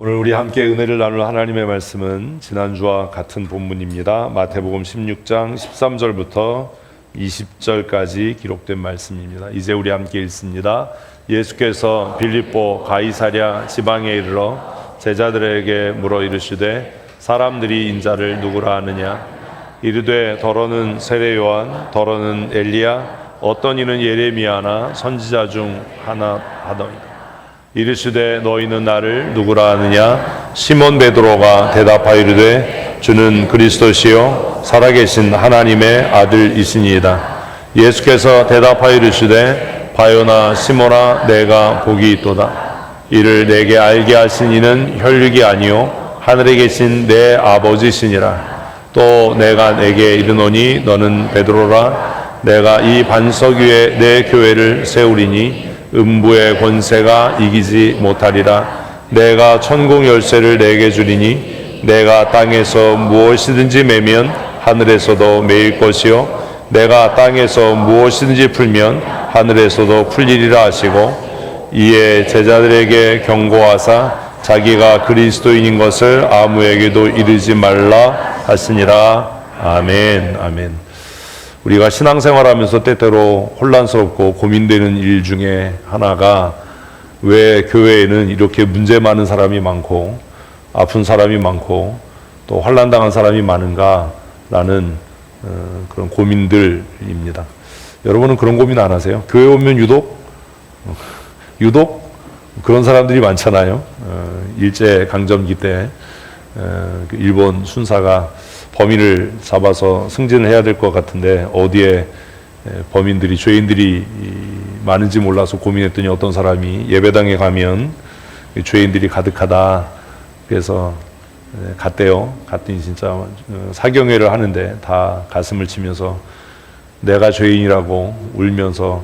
오늘 우리 함께 은혜를 나눌 하나님의 말씀은 지난주와 같은 본문입니다. 마태복음 16장 13절부터 20절까지 기록된 말씀입니다. 이제 우리 함께 읽습니다. 예수께서 빌립보 가이사랴 지방에 이르러 제자들에게 물어 이르시되 사람들이 인자를 누구라 하느냐? 이르되 더러는 세례 요한, 더러는 엘리야, 어떤 이는 예레미야나 선지자 중 하나 하더이다. 이르시되 너희는 나를 누구라 하느냐? 시몬 베드로가 대답하여 이르되 주는 그리스도시요 살아계신 하나님의 아들이시니이다. 예수께서 대답하여 이르시되 바요나 시몬아 내가 복이 있도다. 이를 내게 알게 하신 이는 혈육이 아니요 하늘에 계신 내 아버지시니라. 또 내가 내게 이르노니 너는 베드로라. 내가 이 반석 위에 내 교회를 세우리니 음부의 권세가 이기지 못하리라. 내가 천국 열쇠를 내게 주리니 내가 땅에서 무엇이든지 매면 하늘에서도 매일 것이요 내가 땅에서 무엇이든지 풀면 하늘에서도 풀리리라 하시고 이에 제자들에게 경고하사 자기가 그리스도인인 것을 아무에게도 이르지 말라 하시니라. 아멘. 아멘. 우리가 신앙생활하면서 때때로 혼란스럽고 고민되는 일 중에 하나가 왜 교회에는 이렇게 문제 많은 사람이 많고 아픈 사람이 많고 또 환난당한 사람이 많은가라는 그런 고민들입니다. 여러분은 그런 고민 안 하세요? 교회 오면 유독 그런 사람들이 많잖아요. 일제강점기 때 일본 순사가 범인을 잡아서 승진을 해야 될 것 같은데 어디에 범인들이 죄인들이 많은지 몰라서 고민했더니 어떤 사람이 예배당에 가면 죄인들이 가득하다. 그래서 갔대요. 갔더니 진짜 사경회를 하는데 다 가슴을 치면서 내가 죄인이라고 울면서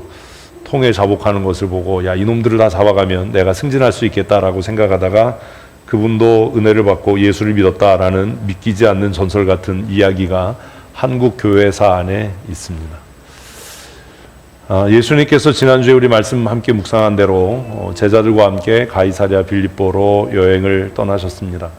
통에 자복하는 것을 보고 야 이놈들을 다 잡아가면 내가 승진할 수 있겠다라고 생각하다가 그분도 은혜를 받고 예수를 믿었다라는 믿기지 않는 전설 같은 이야기가 한국 교회사 안에 있습니다. 예수님께서 지난주에 우리 말씀 함께 묵상한 대로 제자들과 함께 가이사랴 빌립보로 여행을 떠나셨습니다.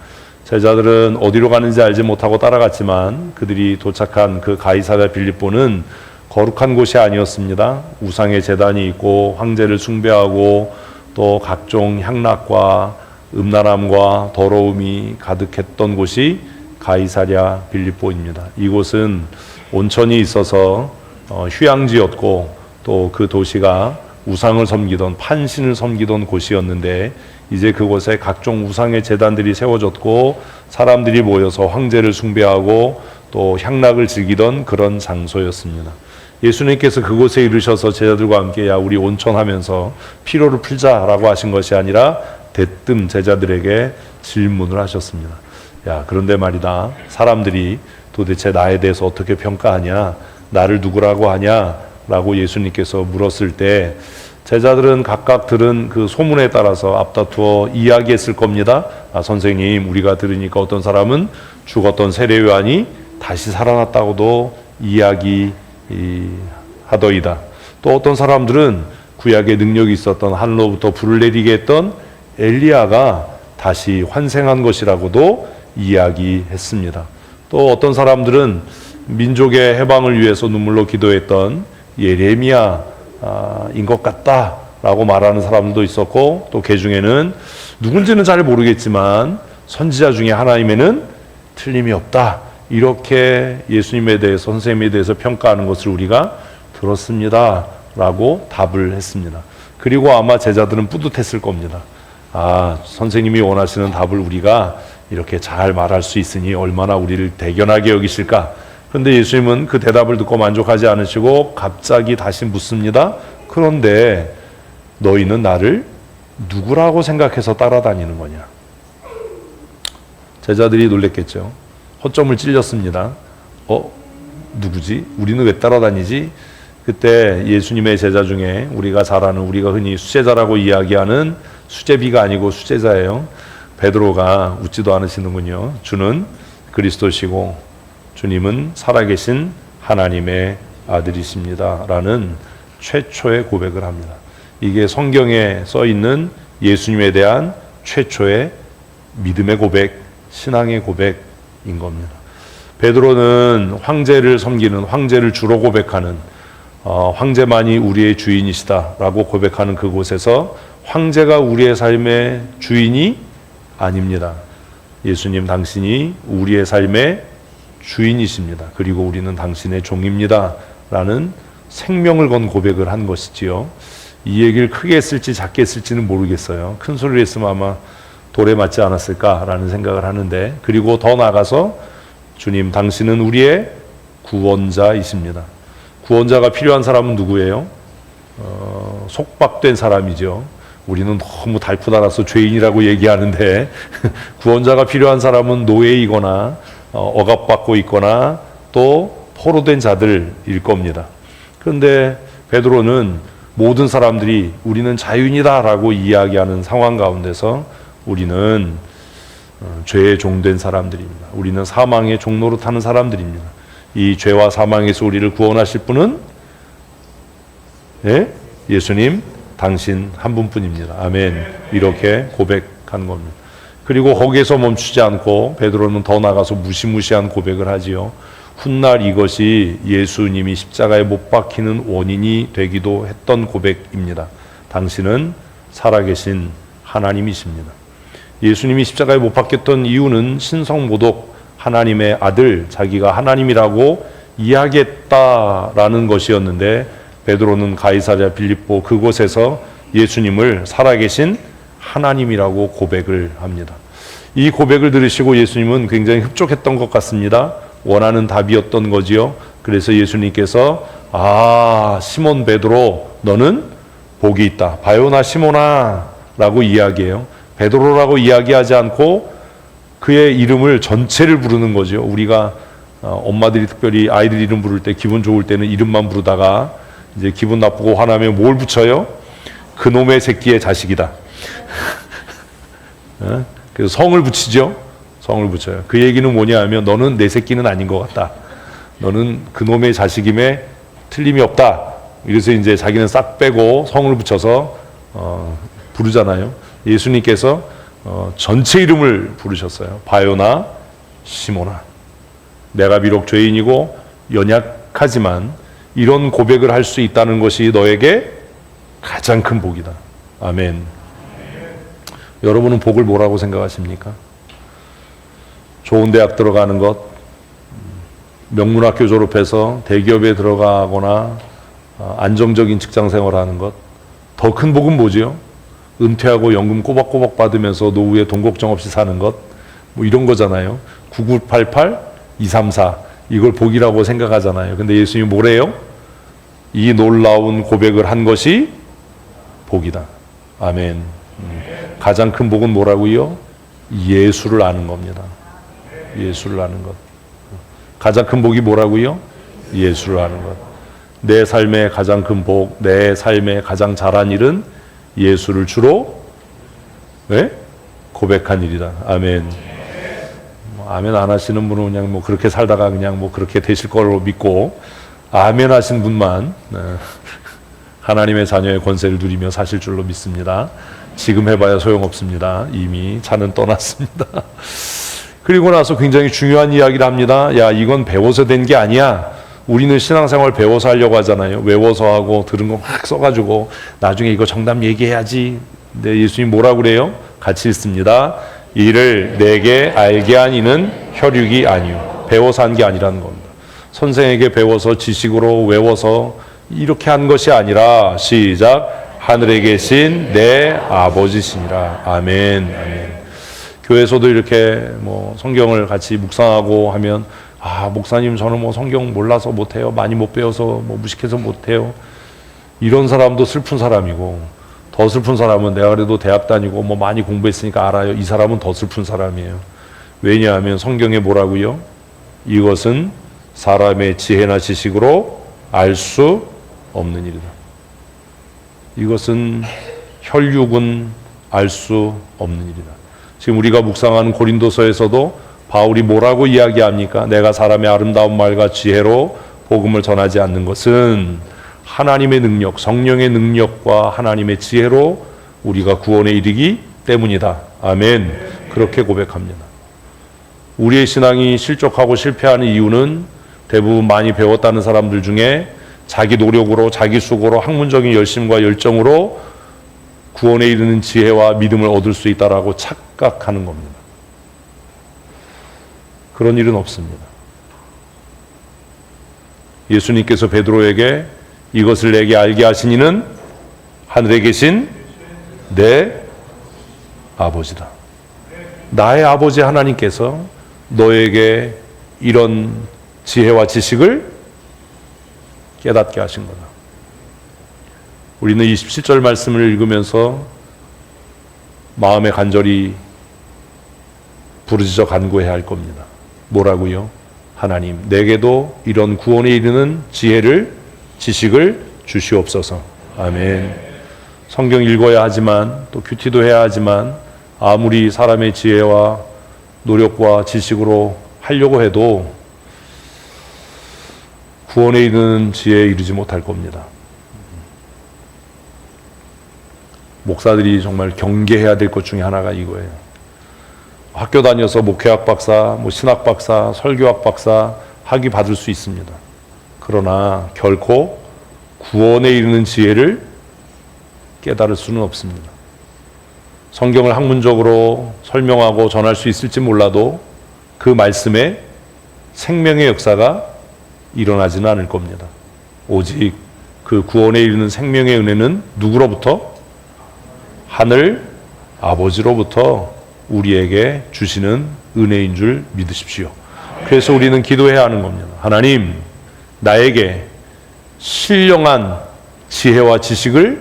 제자들은 어디로 가는지 알지 못하고 따라갔지만 그들이 도착한 그 가이사랴 빌립보는 거룩한 곳이 아니었습니다. 우상의 제단이 있고 황제를 숭배하고 또 각종 향락과 음란함과 더러움이 가득했던 곳이 가이사랴 빌립보입니다. 이곳은 온천이 있어서 휴양지였고 또 그 도시가 우상을 섬기던 판신을 섬기던 곳이었는데 이제 그곳에 각종 우상의 제단들이 세워졌고 사람들이 모여서 황제를 숭배하고 또 향락을 즐기던 그런 장소였습니다. 예수님께서 그곳에 이르셔서 제자들과 함께 야 우리 온천하면서 피로를 풀자라고 하신 것이 아니라 대뜸 제자들에게 질문을 하셨습니다. 야 그런데 말이다 사람들이 도대체 나에 대해서 어떻게 평가하냐 나를 누구라고 하냐 라고 예수님께서 물었을 때 제자들은 각각 들은 그 소문에 따라서 앞다투어 이야기했을 겁니다. 선생님 우리가 들으니까 어떤 사람은 죽었던 세례 요한이 다시 살아났다고도 이야기하더이다. 또 어떤 사람들은 구약의 능력이 있었던 하늘로부터 불을 내리게 했던 엘리야가 다시 환생한 것이라고도 이야기했습니다. 또 어떤 사람들은 민족의 해방을 위해서 눈물로 기도했던 예레미야인 것 같다라고 말하는 사람들도 있었고 또 그 중에는 누군지는 잘 모르겠지만 선지자 중에 하나님에는 틀림이 없다. 이렇게 예수님에 대해서 선생님에 대해서 평가하는 것을 우리가 들었습니다. 라고 답을 했습니다. 그리고 아마 제자들은 뿌듯했을 겁니다. 선생님이 원하시는 답을 우리가 이렇게 잘 말할 수 있으니 얼마나 우리를 대견하게 여기실까. 그런데 예수님은 그 대답을 듣고 만족하지 않으시고 갑자기 다시 묻습니다. 그런데 너희는 나를 누구라고 생각해서 따라다니는 거냐. 제자들이 놀랬겠죠. 허점을 찔렸습니다. 누구지? 우리는 왜 따라다니지? 그때 예수님의 제자 중에 우리가 잘 아는 우리가 흔히 수제자라고 이야기하는 수제비가 아니고 수제자예요. 베드로가 웃지도 않으시는군요. 주는 그리스도시고 주님은 살아계신 하나님의 아들이십니다. 라는 최초의 고백을 합니다. 이게 성경에 써 있는 예수님에 대한 최초의 믿음의 고백, 신앙의 고백인 겁니다. 베드로는 황제를 섬기는, 황제를 주로 고백하는, 황제만이 우리의 주인이시다라고 고백하는 그곳에서 황제가 우리의 삶의 주인이 아닙니다. 예수님 당신이 우리의 삶의 주인이십니다. 그리고 우리는 당신의 종입니다. 라는 생명을 건 고백을 한 것이지요. 이 얘기를 크게 했을지 작게 했을지는 모르겠어요. 큰 소리를 했으면 아마 돌에 맞지 않았을까라는 생각을 하는데, 그리고 더 나아가서 주님 당신은 우리의 구원자이십니다. 구원자가 필요한 사람은 누구예요? 속박된 사람이죠. 우리는 너무 달프다라서 죄인이라고 얘기하는데 구원자가 필요한 사람은 노예이거나 억압받고 있거나 또 포로된 자들일 겁니다. 그런데 베드로는 모든 사람들이 우리는 자유인이다라고 이야기하는 상황 가운데서 우리는 죄의 종된 사람들입니다. 우리는 사망의 종로로 타는 사람들입니다. 이 죄와 사망에서 우리를 구원하실 분은 예수님 당신 한 분뿐입니다. 아멘. 이렇게 고백한 겁니다. 그리고 거기에서 멈추지 않고 베드로는 더 나가서 무시무시한 고백을 하지요. 훗날 이것이 예수님이 십자가에 못 박히는 원인이 되기도 했던 고백입니다. 당신은 살아계신 하나님이십니다. 예수님이 십자가에 못 박혔던 이유는 신성모독, 하나님의 아들, 자기가 하나님이라고 이야기했다라는 것이었는데, 베드로는 가이사랴 빌립보 그곳에서 예수님을 살아계신 하나님이라고 고백을 합니다. 이 고백을 들으시고 예수님은 굉장히 흡족했던 것 같습니다. 원하는 답이었던 거지요. 그래서 예수님께서 시몬 베드로 너는 복이 있다. 바요나 시몬아 라고 이야기해요. 베드로라고 이야기하지 않고 그의 이름을 전체를 부르는 거죠. 우리가 엄마들이 특별히 아이들 이름 부를 때 기분 좋을 때는 이름만 부르다가 이제 기분 나쁘고 화나면 뭘 붙여요? 그놈의 새끼의 자식이다. 그래서 성을 붙이죠. 성을 붙여요. 그 얘기는 뭐냐 하면 너는 내 새끼는 아닌 것 같다. 너는 그놈의 자식임에 틀림이 없다. 이래서 이제 자기는 싹 빼고 성을 붙여서 부르잖아요. 예수님께서 전체 이름을 부르셨어요. 바요나 시몬아. 내가 비록 죄인이고 연약하지만 이런 고백을 할 수 있다는 것이 너에게 가장 큰 복이다. 아멘. 여러분은 복을 뭐라고 생각하십니까? 좋은 대학 들어가는 것, 명문학교 졸업해서 대기업에 들어가거나 안정적인 직장 생활하는 것. 더 큰 복은 뭐지요? 은퇴하고 연금 꼬박꼬박 받으면서 노후에 돈 걱정 없이 사는 것. 뭐 이런 거잖아요. 9988, 234 이걸 복이라고 생각하잖아요. 근데 예수님이 뭐래요? 이 놀라운 고백을 한 것이 복이다. 아멘. 가장 큰 복은 뭐라고요? 예수를 아는 겁니다. 예수를 아는 것. 가장 큰 복이 뭐라고요? 예수를 아는 것. 내 삶의 가장 큰 복, 내 삶의 가장 잘한 일은 예수를 주로 고백한 일이다. 아멘. 아멘 안 하시는 분은 그냥 뭐 그렇게 살다가 그냥 뭐 그렇게 되실 걸로 믿고, 아멘 하신 분만 하나님의 자녀의 권세를 누리며 사실 줄로 믿습니다. 지금 해봐야 소용없습니다. 이미 차는 떠났습니다. 그리고 나서 굉장히 중요한 이야기를 합니다. 야, 이건 배워서 된 게 아니야. 우리는 신앙생활 배워서 하려고 하잖아요. 외워서 하고 들은 거 막 써가지고 나중에 이거 정답 얘기해야지. 근데 예수님 뭐라고 그래요? 같이 읽습니다. 이를 내게 알게 한 이는 혈육이 아니요. 배워서 한 게 아니라는 겁니다. 선생에게 배워서 지식으로 외워서 이렇게 한 것이 아니라, 시작, 하늘에 계신 내 아버지시니라. 아멘. 아멘. 교회에서도 이렇게 뭐 성경을 같이 묵상하고 하면, 목사님 저는 뭐 성경 몰라서 못해요. 많이 못 배워서 뭐 무식해서 못해요. 이런 사람도 슬픈 사람이고, 더 슬픈 사람은 내가 그래도 대학 다니고 뭐 많이 공부했으니까 알아요. 이 사람은 더 슬픈 사람이에요. 왜냐하면 성경에 뭐라고요? 이것은 사람의 지혜나 지식으로 알 수 없는 일이다. 이것은 혈육은 알 수 없는 일이다. 지금 우리가 묵상하는 고린도서에서도 바울이 뭐라고 이야기합니까? 내가 사람의 아름다운 말과 지혜로 복음을 전하지 않는 것은 하나님의 능력, 성령의 능력과 하나님의 지혜로 우리가 구원에 이르기 때문이다. 아멘. 그렇게 고백합니다. 우리의 신앙이 실족하고 실패하는 이유는 대부분 많이 배웠다는 사람들 중에 자기 노력으로, 자기 수고로, 학문적인 열심과 열정으로 구원에 이르는 지혜와 믿음을 얻을 수 있다라고 착각하는 겁니다. 그런 일은 없습니다. 예수님께서 베드로에게 이것을 내게 알게 하신 이는 하늘에 계신 내 아버지다. 나의 아버지 하나님께서 너에게 이런 지혜와 지식을 깨닫게 하신 거다. 우리는 27절 말씀을 읽으면서 마음에 간절히 부르짖어 간구해야 할 겁니다. 뭐라고요? 하나님, 내게도 이런 구원에 이르는 지혜를, 지식을 주시옵소서. 아멘. 성경 읽어야 하지만, 또 큐티도 해야 하지만, 아무리 사람의 지혜와 노력과 지식으로 하려고 해도 구원에 이르는 지혜에 이르지 못할 겁니다. 목사들이 정말 경계해야 될 것 중에 하나가 이거예요. 학교 다녀서 목회학 박사, 신학 박사, 설교학 박사 학위 받을 수 있습니다. 그러나 결코 구원에 이르는 지혜를 깨달을 수는 없습니다. 성경을 학문적으로 설명하고 전할 수 있을지 몰라도 그 말씀에 생명의 역사가 일어나지는 않을 겁니다. 오직 그 구원에 이르는 생명의 은혜는 누구로부터? 하늘 아버지로부터 우리에게 주시는 은혜인 줄 믿으십시오. 그래서 우리는 기도해야 하는 겁니다. 하나님, 나에게 신령한 지혜와 지식을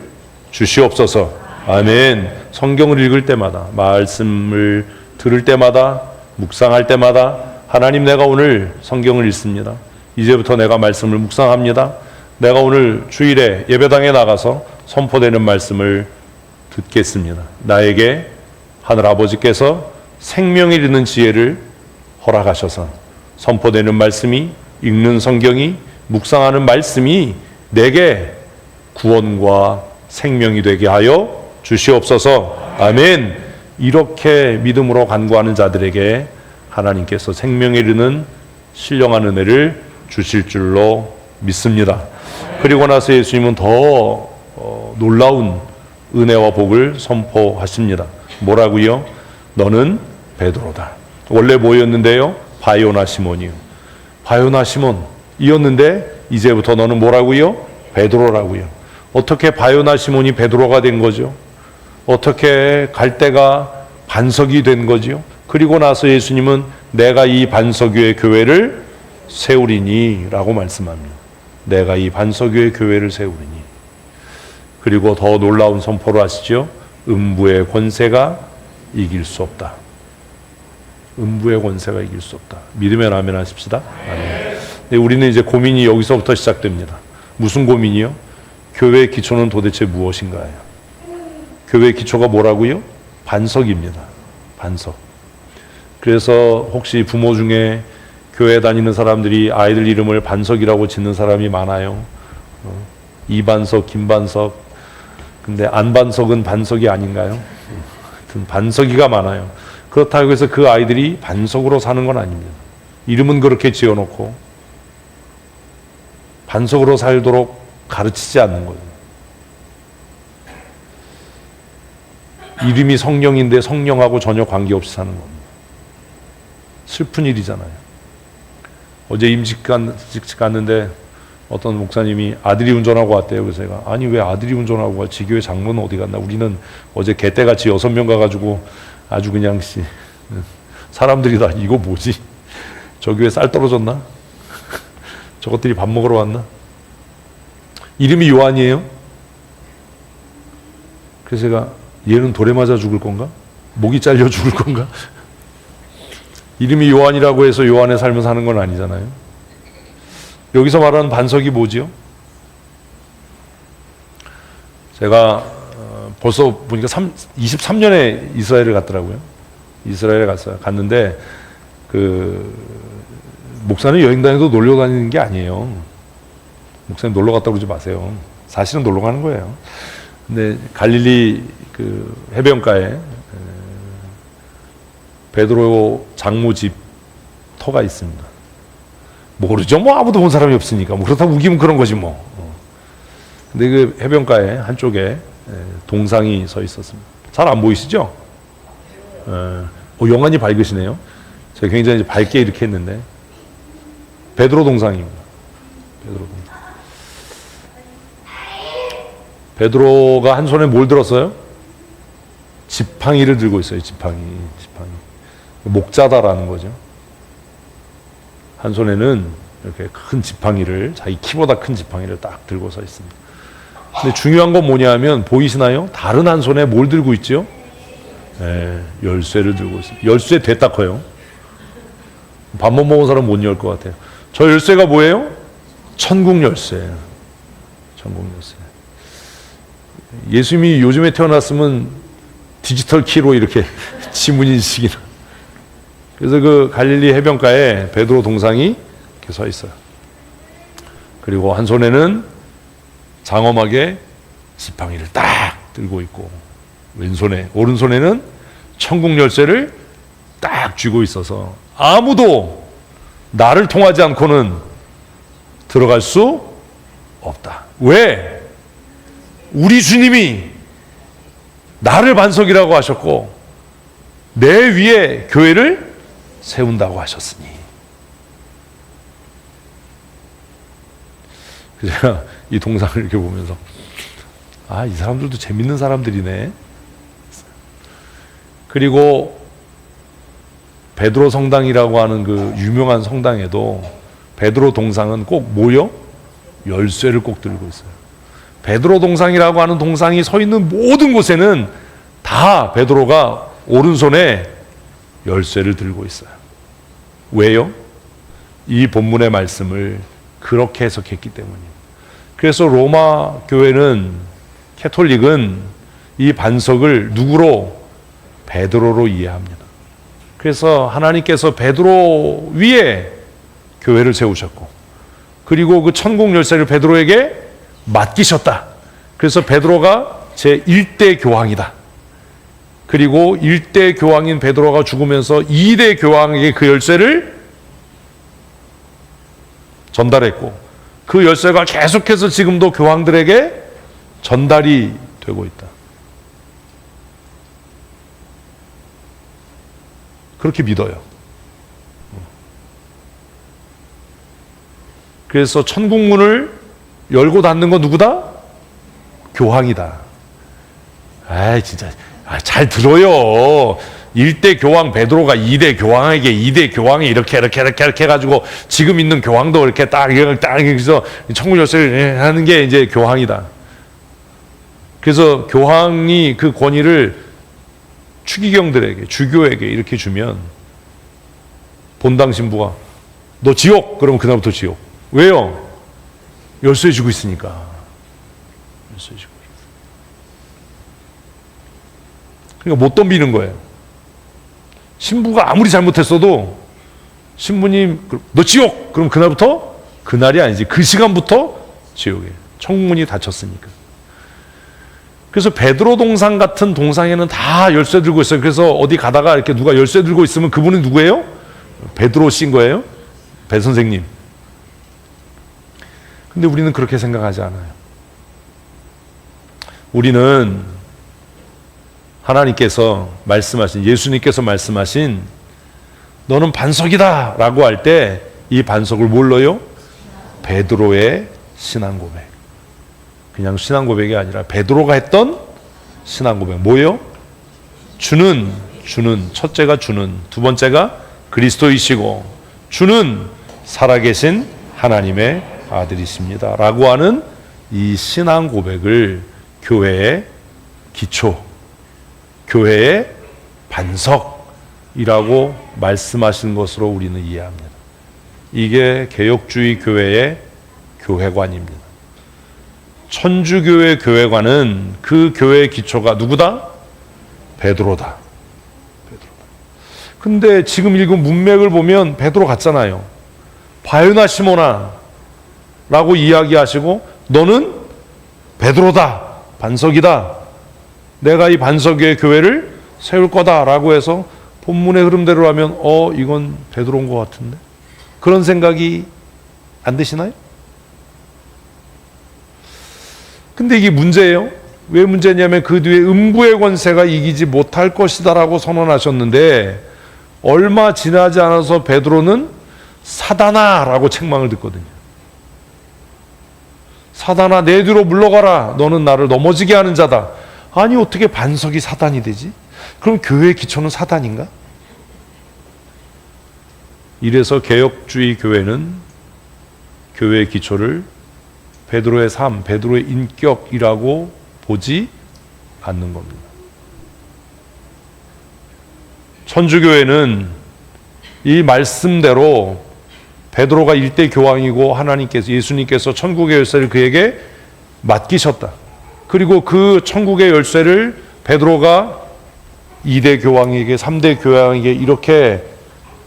주시옵소서. 아멘. 성경을 읽을 때마다, 말씀을 들을 때마다, 묵상할 때마다 하나님, 내가 오늘 성경을 읽습니다. 이제부터 내가 말씀을 묵상합니다. 내가 오늘 주일에 예배당에 나가서 선포되는 말씀을 듣겠습니다. 나에게 하늘아버지께서 생명이 이르는 지혜를 허락하셔서 선포되는 말씀이, 읽는 성경이, 묵상하는 말씀이 내게 구원과 생명이 되게 하여 주시옵소서. 아멘. 이렇게 믿음으로 간구하는 자들에게 하나님께서 생명에 이르는 신령한 은혜를 주실 줄로 믿습니다. 그리고 나서 예수님은 더 놀라운 은혜와 복을 선포하십니다. 뭐라고요? 너는 베드로다. 원래 뭐였는데요? 바요나 시몬이요. 바요나 시몬이었는데 이제부터 너는 뭐라고요? 베드로라고요. 어떻게 바요나 시몬이 베드로가 된 거죠? 어떻게 갈대가 반석이 된 거죠? 그리고 나서 예수님은 내가 이 반석 위에 교회를 세우리니 라고 말씀합니다. 내가 이 반석 위에 교회를 세우리니. 그리고 더 놀라운 선포를 하시죠. 음부의 권세가 이길 수 없다. 음부의 권세가 이길 수 없다. 믿으면 아멘 하십시다. 아멘. 네, 우리는 이제 고민이 여기서부터 시작됩니다. 무슨 고민이요? 교회의 기초는 도대체 무엇인가요? 교회의 기초가 뭐라고요? 반석입니다. 반석. 그래서 혹시 부모 중에 교회 다니는 사람들이 아이들 이름을 반석이라고 짓는 사람이 많아요. 이반석, 김반석. 근데 안반석은 반석이 아닌가요? 하여튼 반석이가 많아요. 그렇다고 해서 그 아이들이 반석으로 사는 건 아닙니다. 이름은 그렇게 지어놓고 반석으로 살도록 가르치지 않는 거예요. 이름이 성령인데 성령하고 전혀 관계없이 사는 겁니다. 슬픈 일이잖아요. 어제 임직 갔는데 어떤 목사님이 아들이 운전하고 왔대요. 그래서 제가 아니 왜 아들이 운전하고 와? 지교회 장로는 어디 갔나? 우리는 어제 개떼같이 6명 가가지고 아주 그냥 사람들이 다 이거 뭐지? 저 교회 쌀 떨어졌나? 저것들이 밥 먹으러 왔나? 이름이 요한이에요. 그래서 제가 얘는 돌에 맞아 죽을 건가? 목이 잘려 죽을 건가? 이름이 요한이라고 해서 요한의 삶을 사는 건 아니잖아요. 여기서 말하는 반석이 뭐지요? 제가 벌써 보니까 23년에 이스라엘을 갔더라고요. 이스라엘에 갔는데 목사는 여행 다니도 놀러 다니는 게 아니에요. 목사님 놀러 갔다 그러지 마세요. 사실은 놀러 가는 거예요. 근데 갈릴리 해변가에 베드로 장모집 터가 있습니다. 모르죠. 뭐 아무도 본 사람이 없으니까. 뭐 그렇다고 우기면 그런 거지 뭐. 근데 그 해변가에 한쪽에 동상이 서 있었습니다. 잘 안 보이시죠? 영안이 밝으시네요. 제가 굉장히 밝게 이렇게 했는데 베드로 동상입니다. 베드로 동상. 베드로가 한 손에 뭘 들었어요? 지팡이를 들고 있어요. 지팡이. 목자다라는 거죠. 한 손에는 이렇게 큰 지팡이를, 자기 키보다 큰 지팡이를 딱 들고 서 있습니다. 근데 중요한 건 뭐냐면 보이시나요? 다른 한 손에 뭘 들고 있죠? 열쇠를 들고 있습니다. 열쇠 됐다 커요. 밥 못 먹은 사람 못 열 것 같아요. 저 열쇠가 뭐예요? 천국 열쇠예요. 천국 열쇠. 예수님이 요즘에 태어났으면 디지털 키로 이렇게 지문인식이나. 그래서 그 갈릴리 해변가에 베드로 동상이 이렇게 서 있어요. 그리고 한 손에는 장엄하게 지팡이를 딱 들고 있고, 왼손에, 오른손에는 천국 열쇠를 딱 쥐고 있어서 아무도 나를 통하지 않고는 들어갈 수 없다. 왜? 우리 주님이 나를 반석이라고 하셨고 내 위에 교회를 세운다고 하셨으니. 제가 이 동상을 이렇게 보면서 이 사람들도 재밌는 사람들이네. 그리고 베드로 성당이라고 하는 그 유명한 성당에도 베드로 동상은 꼭 뭐요? 열쇠를 꼭 들고 있어요. 베드로 동상이라고 하는 동상이 서 있는 모든 곳에는 다 베드로가 오른손에 열쇠를 들고 있어요. 왜요? 이 본문의 말씀을 그렇게 해석했기 때문이에요. 그래서 로마 교회는, 캐톨릭은 이 반석을 누구로? 베드로로 이해합니다. 그래서 하나님께서 베드로 위에 교회를 세우셨고, 그리고 그 천국 열쇠를 베드로에게 맡기셨다. 그래서 베드로가 제1대 교황이다. 그리고 1대 교황인 베드로가 죽으면서 2대 교황에게 그 열쇠를 전달했고, 그 열쇠가 계속해서 지금도 교황들에게 전달이 되고 있다. 그렇게 믿어요. 그래서 천국문을 열고 닫는 건 누구다? 교황이다. 진짜 잘 들어요. 1대 교황 베드로가 2대 교황에게 2대 교황이 이렇게 해가지고 지금 있는 교황도 이렇게 딱 해서 천국 열쇠를 하는 게 이제 교황이다. 그래서 교황이 그 권위를 추기경들에게, 주교에게 이렇게 주면 본당 신부가 너 지옥! 그러면 그날부터 지옥. 왜요? 열쇠 주고 있으니까. 열쇠 주고 있으니까. 그러니까 못 덤비는 거예요. 신부가 아무리 잘못했어도 신부님 너 지옥! 그럼 그날부터, 그날이 아니지, 그 시간부터 지옥이에요. 천국문이 닫혔으니까. 그래서 베드로 동상 같은 동상에는 다 열쇠 들고 있어요. 그래서 어디 가다가 이렇게 누가 열쇠 들고 있으면 그분은 누구예요? 베드로 씨인 거예요? 배 선생님. 근데 우리는 그렇게 생각하지 않아요. 우리는 하나님께서 말씀하신, 예수님께서 말씀하신 너는 반석이다 라고 할 때 이 반석을 뭘로요? 베드로의 신앙 고백. 그냥 신앙 고백이 아니라 베드로가 했던 신앙 고백. 뭐예요? 주는, 첫째가 주는, 두 번째가 그리스도이시고 주는 살아계신 하나님의 아들이십니다 라고 하는 이 신앙 고백을 교회의 기초, 교회의 반석이라고 말씀하신 것으로 우리는 이해합니다. 이게 개혁주의 교회의 교회관입니다. 천주교의 교회관은 그 교회의 기초가 누구다? 베드로다. 근데 지금 읽은 문맥을 보면 베드로 같잖아요. 바요나 시모나 라고 이야기하시고 너는 베드로다, 반석이다, 내가 이 반석 위에 교회를 세울 거다 라고 해서 본문의 흐름대로 하면 이건 베드로인 것 같은데? 그런 생각이 안 드시나요? 근데 이게 문제예요. 왜 문제냐면 그 뒤에 음부의 권세가 이기지 못할 것이다라고 선언하셨는데 얼마 지나지 않아서 베드로는 사단아라고 책망을 듣거든요. 사단아, 내 뒤로 물러가라. 너는 나를 넘어지게 하는 자다. 아니, 어떻게 반석이 사단이 되지? 그럼 교회의 기초는 사단인가? 이래서 개혁주의 교회는 교회의 기초를 베드로의 삶, 베드로의 인격이라고 보지 않는 겁니다. 천주교회는 이 말씀대로 베드로가 일대 교황이고 하나님께서, 예수님께서 천국의 열쇠를 그에게 맡기셨다. 그리고 그 천국의 열쇠를 베드로가 2대 교황에게, 3대 교황에게 이렇게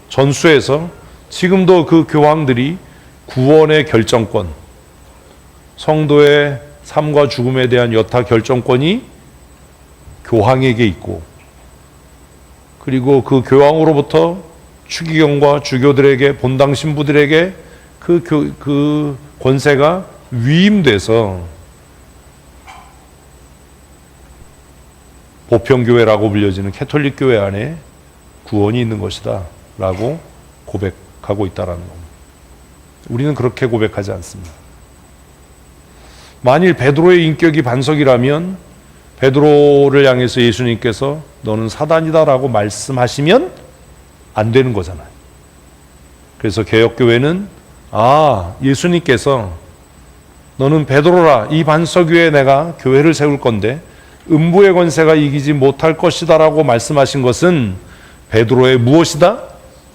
전수해서 지금도 그 교황들이 구원의 결정권, 성도의 삶과 죽음에 대한 여타 결정권이 교황에게 있고, 그리고 그 교황으로부터 추기경과 주교들에게, 본당 신부들에게 그 권세가 위임돼서 보편교회라고 불려지는 캐톨릭 교회 안에 구원이 있는 것이다 라고 고백하고 있다는 겁니다. 우리는 그렇게 고백하지 않습니다. 만일 베드로의 인격이 반석이라면 베드로를 향해서 예수님께서 너는 사단이다 라고 말씀하시면 안 되는 거잖아요. 그래서 개혁교회는 예수님께서 너는 베드로라, 이 반석 위에 내가 교회를 세울 건데 음부의 권세가 이기지 못할 것이다 라고 말씀하신 것은 베드로의 무엇이다?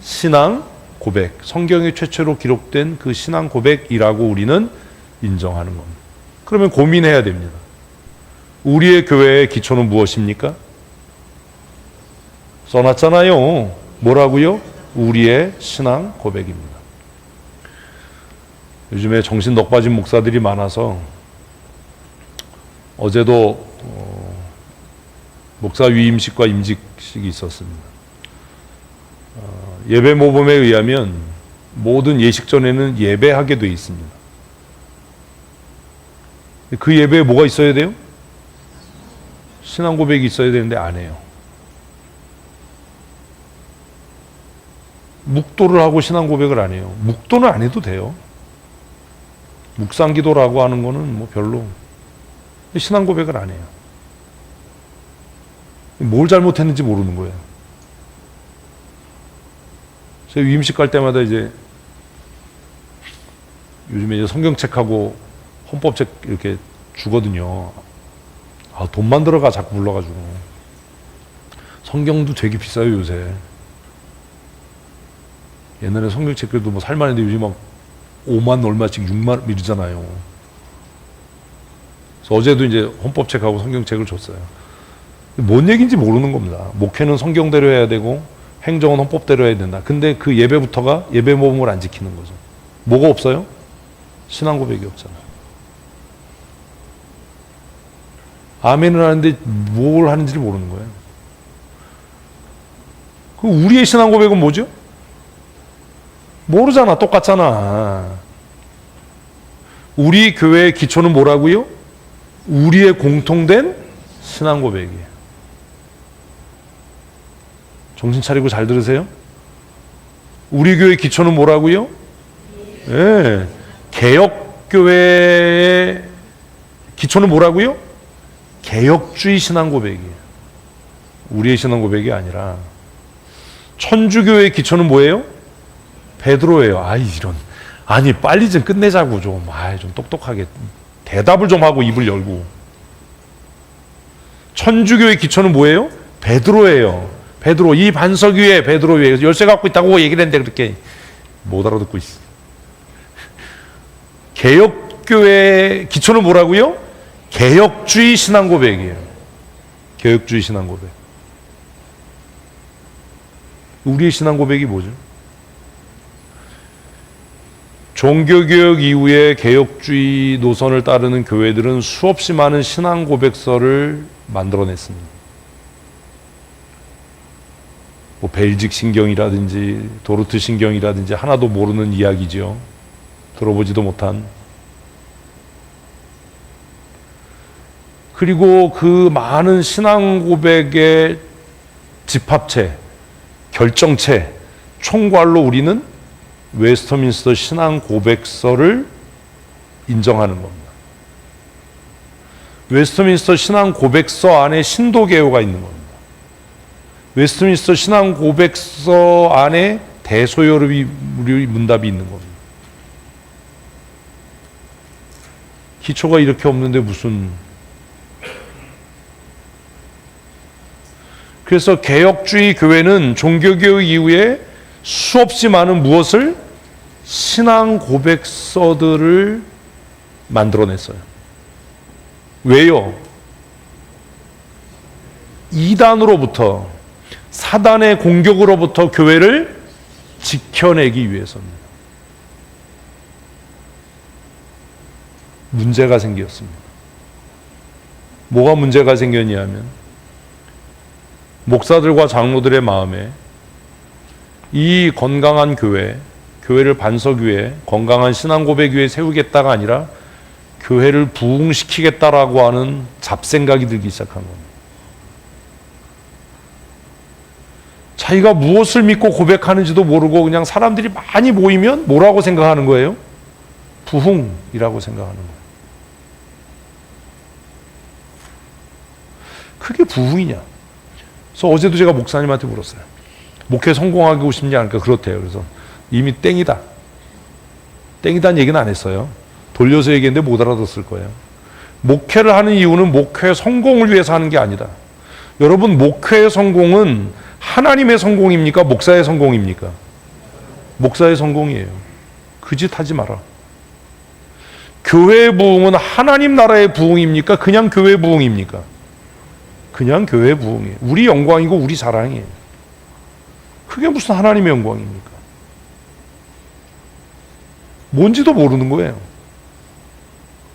신앙 고백, 성경에 최초로 기록된 그 신앙 고백이라고 우리는 인정하는 겁니다. 그러면 고민해야 됩니다. 우리의 교회의 기초는 무엇입니까? 써놨잖아요. 뭐라고요? 우리의 신앙 고백입니다. 요즘에 정신 넋 빠진 목사들이 많아서 어제도 목사 위임식과 임직식이 있었습니다. 예배 모범에 의하면 모든 예식 전에는 예배하게 되어 있습니다. 그 예배에 뭐가 있어야 돼요? 신앙 고백이 있어야 되는데 안 해요. 묵도를 하고 신앙 고백을 안 해요. 묵도는 안 해도 돼요. 묵상기도라고 하는 거는 뭐 별로. 신앙 고백을 안 해요. 뭘 잘못했는지 모르는 거예요. 제가 위임식 갈 때마다 이제 요즘에 이제 성경책하고 헌법책 이렇게 주거든요. 돈만 들어가 자꾸 불러가지고. 성경도 되게 비싸요 요새. 옛날에 성경책 그래도 뭐 살만한데 요즘 막 5만 얼마씩 6만 이러잖아요. 그래서 어제도 이제 헌법책하고 성경책을 줬어요. 뭔 얘기인지 모르는 겁니다. 목회는 성경대로 해야 되고 행정은 헌법대로 해야 된다. 근데 그 예배부터가 예배 모범을 안 지키는 거죠. 뭐가 없어요? 신앙 고백이 없잖아요. 아멘을 하는데 뭘 하는지를 모르는 거예요. 그 우리의 신앙 고백은 뭐죠? 모르잖아. 똑같잖아. 우리 교회의 기초는 뭐라고요? 우리의 공통된 신앙 고백이에요. 정신 차리고 잘 들으세요. 우리 교회의 기초는 뭐라고요? 네. 개혁교회의 기초는 뭐라고요? 개혁주의 신앙 고백이에요. 우리의 신앙 고백이 아니라. 천주교의 기초는 뭐예요? 베드로예요. 아니 빨리 좀 끝내자고 좀. 좀 똑똑하게 대답을 좀 하고 입을 열고. 천주교의 기초는 뭐예요? 베드로예요. 베드로, 이 반석 위에 베드로 위에 열쇠 갖고 있다고 얘기를 했는데 그렇게 못 알아듣고 있어. 개혁교회의 기초는 뭐라고요? 개혁주의 신앙 고백이에요. 개혁주의 신앙 고백. 우리의 신앙 고백이 뭐죠? 종교개혁 이후에 개혁주의 노선을 따르는 교회들은 수없이 많은 신앙 고백서를 만들어냈습니다. 뭐 벨직 신경이라든지 도르트 신경이라든지 하나도 모르는 이야기죠. 들어보지도 못한. 그리고 그 많은 신앙 고백의 집합체, 결정체, 총괄로 우리는 웨스터민스터 신앙 고백서를 인정하는 겁니다. 웨스터민스터 신앙 고백서 안에 신도개요가 있는 겁니다. 웨스트민스터 신앙 고백서 안에 대소요리 문답이 있는 겁니다. 기초가 이렇게 없는데 무슨. 그래서 개혁주의 교회는 종교개혁 이후에 수없이 많은 무엇을? 신앙 고백서들을 만들어냈어요. 왜요? 이단으로부터, 사단의 공격으로부터 교회를 지켜내기 위해서입니다. 문제가 생겼습니다. 뭐가 문제가 생겼냐면 목사들과 장로들의 마음에 이 건강한 교회, 교회를 반석위에 건강한 신앙 고백 위에 세우겠다가 아니라 교회를 부흥시키겠다라고 하는 잡생각이 들기 시작한 겁니다. 자기가 무엇을 믿고 고백하는지도 모르고 그냥 사람들이 많이 모이면 뭐라고 생각하는 거예요? 부흥이라고 생각하는 거예요. 그게 부흥이냐? 그래서 어제도 제가 목사님한테 물었어요. 목회 성공하고 싶지 않을까? 그렇대요. 그래서 이미 땡이다. 땡이다는 얘기는 안 했어요. 돌려서 얘기했는데 못 알아듣을 거예요. 목회를 하는 이유는 목회 성공을 위해서 하는 게 아니다. 여러분, 목회의 성공은 하나님의 성공입니까? 목사의 성공입니까? 목사의 성공이에요. 그 짓 하지 마라. 교회의 부흥은 하나님 나라의 부흥입니까? 그냥 교회 부흥입니까? 그냥 교회 부흥이에요. 우리 영광이고 우리 자랑이에요. 그게 무슨 하나님의 영광입니까? 뭔지도 모르는 거예요.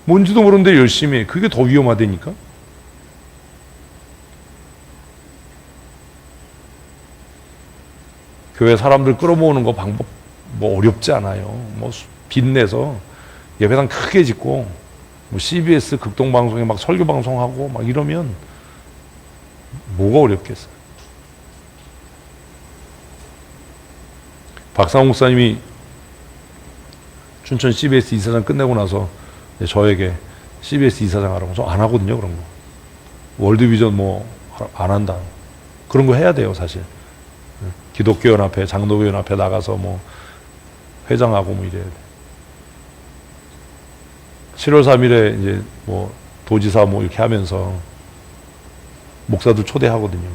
뭔지도 모르는데 열심히 해. 그게 더 위험하다니까? 교회 사람들 끌어모으는 거 방법 뭐 어렵지 않아요. 뭐 빚내서 예배당 크게 짓고 뭐 CBS 극동방송에 막 설교 방송하고 막 이러면 뭐가 어렵겠어요. 박상호 목사님이 춘천 CBS 이사장 끝내고 나서 저에게 CBS 이사장 하라고. 저 안 하거든요, 그런 거. 월드비전 뭐 안 한다. 그런 거 해야 돼요, 사실. 기독교연합회, 장로교연합회 나가서 뭐 회장하고 뭐 이래야 돼. 7월 3일에 이제 뭐 도지사 뭐 이렇게 하면서 목사들 초대하거든요.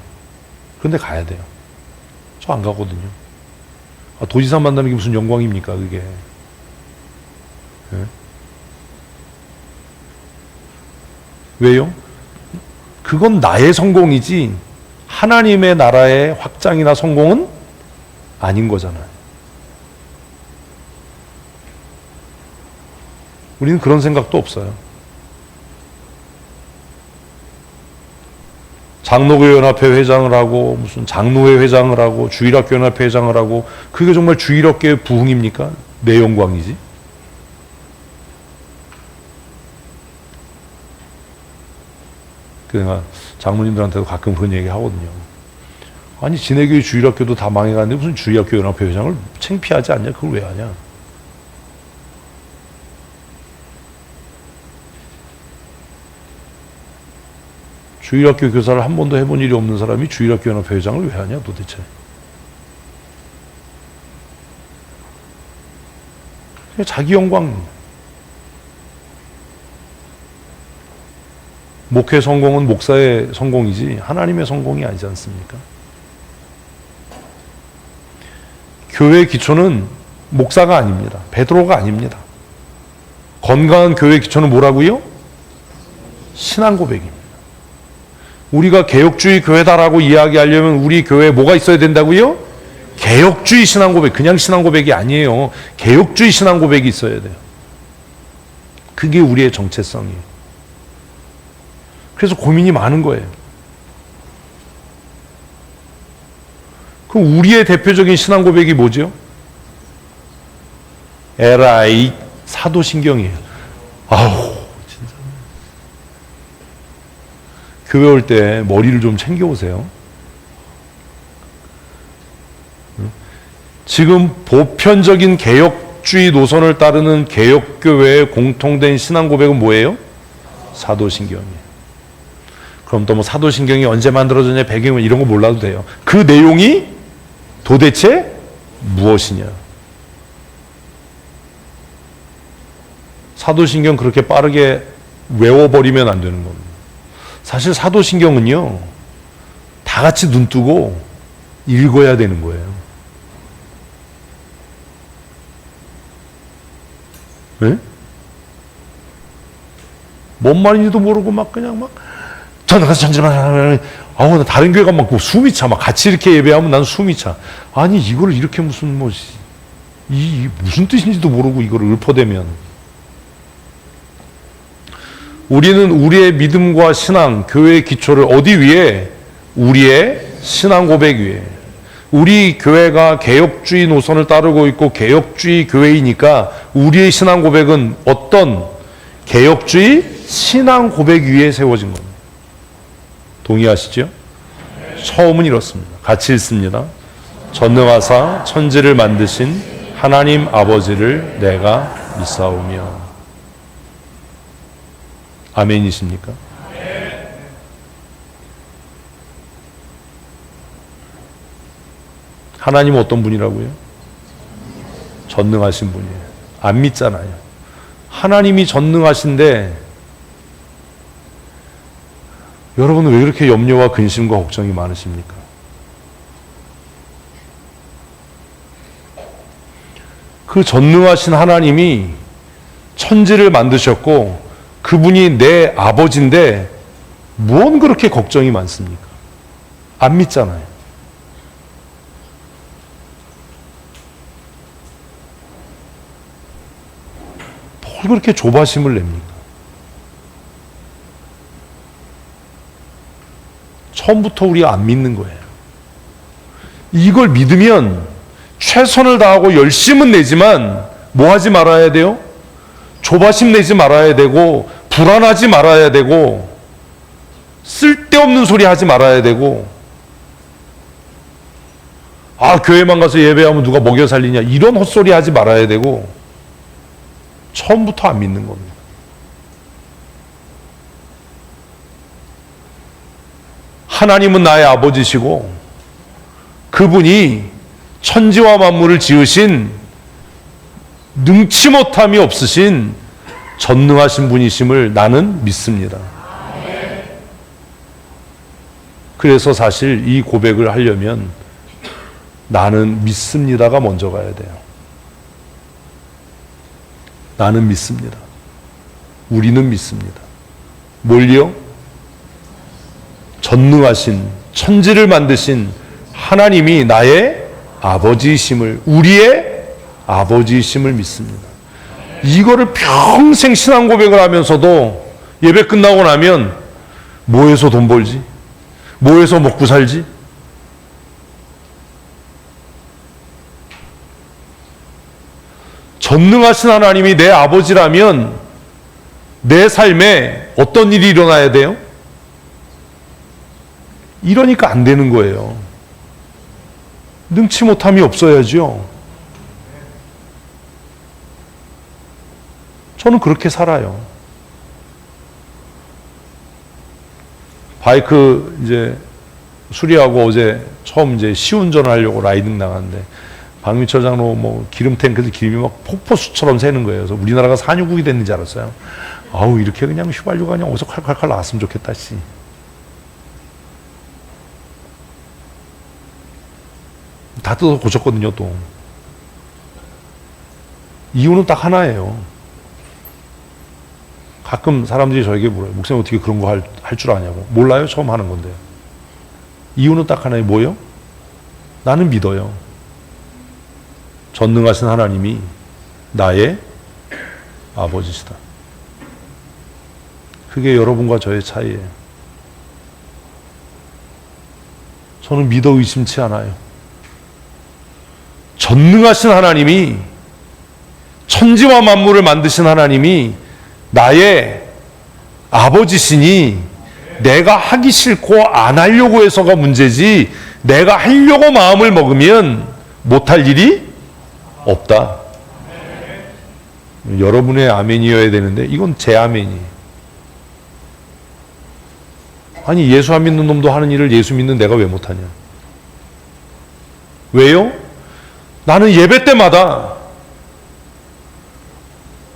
그런데 가야 돼요. 저 안 가거든요. 아, 도지사 만나는 게 무슨 영광입니까, 그게. 네? 왜요? 그건 나의 성공이지 하나님의 나라의 확장이나 성공은 아닌 거잖아요. 우리는 그런 생각도 없어요. 장로교연합회 회장을 하고 무슨 장로회 회장을 하고 주일학교연합회 회장을 하고 그게 정말 주일학교의 부흥입니까? 내 영광이지. 그래서 장로님들한테도 가끔 그런 얘기 하거든요. 아니 지네 교회 주일학교도 다 망해갔는데 무슨 주일학교연합회 회장을 창피하지 않냐? 그걸 왜 하냐? 주일학교 교사를 한 번도 해본 일이 없는 사람이 주일학교연합회 회장을 왜 하냐 도대체. 자기 영광. 목회 성공은 목사의 성공이지 하나님의 성공이 아니지 않습니까? 교회의 기초는 목사가 아닙니다. 베드로가 아닙니다. 건강한 교회의 기초는 뭐라고요? 신앙 고백입니다. 우리가 개혁주의 교회다라고 이야기하려면 우리 교회에 뭐가 있어야 된다고요? 개혁주의 신앙 고백. 그냥 신앙 고백이 아니에요. 개혁주의 신앙 고백이 있어야 돼요. 그게 우리의 정체성이에요. 그래서 고민이 많은 거예요. 그럼 우리의 대표적인 신앙 고백이 뭐죠? 에라이 사도신경이에요. 아우 진짜. 교회 올 때 머리를 좀 챙겨오세요. 지금 보편적인 개혁주의 노선을 따르는 개혁교회의 공통된 신앙 고백은 뭐예요? 사도신경이에요. 그럼 또 뭐 사도신경이 언제 만들어졌냐, 배경은 이런 거 몰라도 돼요. 그 내용이 도대체 무엇이냐? 사도신경 그렇게 빠르게 외워버리면 안 되는 겁니다. 사실 사도신경은요, 다 같이 눈 뜨고 읽어야 되는 거예요. 네? 뭔 말인지도 모르고 막 그냥 막 전화가서 전지만 아우 나 다른 교회 가면 막 숨이 차. 막 같이 이렇게 예배하면 난 숨이 차. 아니 이거를 이렇게 무슨 뭐 이 무슨 뜻인지도 모르고 이거를 읊어대면, 우리는 우리의 믿음과 신앙, 교회의 기초를 어디 위에? 우리의 신앙 고백 위에. 우리 교회가 개혁주의 노선을 따르고 있고 개혁주의 교회이니까 우리의 신앙 고백은 어떤 개혁주의 신앙 고백 위에 세워진 겁니다. 동의하시죠? 처음은 이렇습니다. 같이 읽습니다. 전능하사 천지를 만드신 하나님 아버지를 내가 믿사오며. 아멘이십니까? 하나님은 어떤 분이라고요? 전능하신 분이에요. 안 믿잖아요. 하나님이 전능하신데 여러분은 왜 그렇게 염려와 근심과 걱정이 많으십니까? 그 전능하신 하나님이 천지를 만드셨고 그분이 내 아버지인데 뭔 그렇게 걱정이 많습니까? 안 믿잖아요. 뭘 그렇게 조바심을 냅니까? 처음부터 우리가 안 믿는 거예요. 이걸 믿으면 최선을 다하고 열심은 내지만 뭐 하지 말아야 돼요? 조바심 내지 말아야 되고 불안하지 말아야 되고 쓸데없는 소리 하지 말아야 되고, 아 교회만 가서 예배하면 누가 먹여 살리냐 이런 헛소리 하지 말아야 되고, 처음부터 안 믿는 겁니다. 하나님은 나의 아버지시고 그분이 천지와 만물을 지으신 능치 못함이 없으신 전능하신 분이심을 나는 믿습니다. 그래서 사실 이 고백을 하려면 나는 믿습니다가 먼저 가야 돼요. 나는 믿습니다. 우리는 믿습니다. 뭘요? 전능하신 천지를 만드신 하나님이 나의 아버지이심을, 우리의 아버지이심을 믿습니다. 이거를 평생 신앙 고백을 하면서도 예배 끝나고 나면 뭐 해서 돈 벌지? 뭐 해서 먹고 살지? 전능하신 하나님이 내 아버지라면 내 삶에 어떤 일이 일어나야 돼요? 이러니까 안 되는 거예요. 능치 못함이 없어야죠. 저는 그렇게 살아요. 바이크 이제 수리하고 어제 처음 이제 시운전을 하려고 라이딩 나갔는데 박민철 장로 뭐 기름 탱크에서 기름이 막 폭포수처럼 새는 거예요. 그래서 우리나라가 산유국이 됐는 줄 알았어요. 아우 이렇게 그냥 휘발유가 그냥 어디서 칼칼칼 나왔으면 좋겠다 씨. 다 뜯어서 고쳤거든요. 또 이유는 딱 하나예요. 가끔 사람들이 저에게 물어요. 목사님 어떻게 그런 거 할 줄 아냐고. 몰라요. 처음 하는 건데. 이유는 딱 하나예요. 뭐예요? 나는 믿어요. 전능하신 하나님이 나의 아버지시다. 그게 여러분과 저의 차이예요. 저는 믿어 의심치 않아요. 전능하신 하나님이, 천지와 만물을 만드신 하나님이 나의 아버지시니 내가 하기 싫고 안 하려고 해서가 문제지, 내가 하려고 마음을 먹으면 못할 일이 없다. 여러분의 아멘이어야 되는데 이건 제 아멘이에요. 아니, 예수 안 믿는 놈도 하는 일을 예수 믿는 내가 왜 못하냐? 왜요? 나는 예배 때마다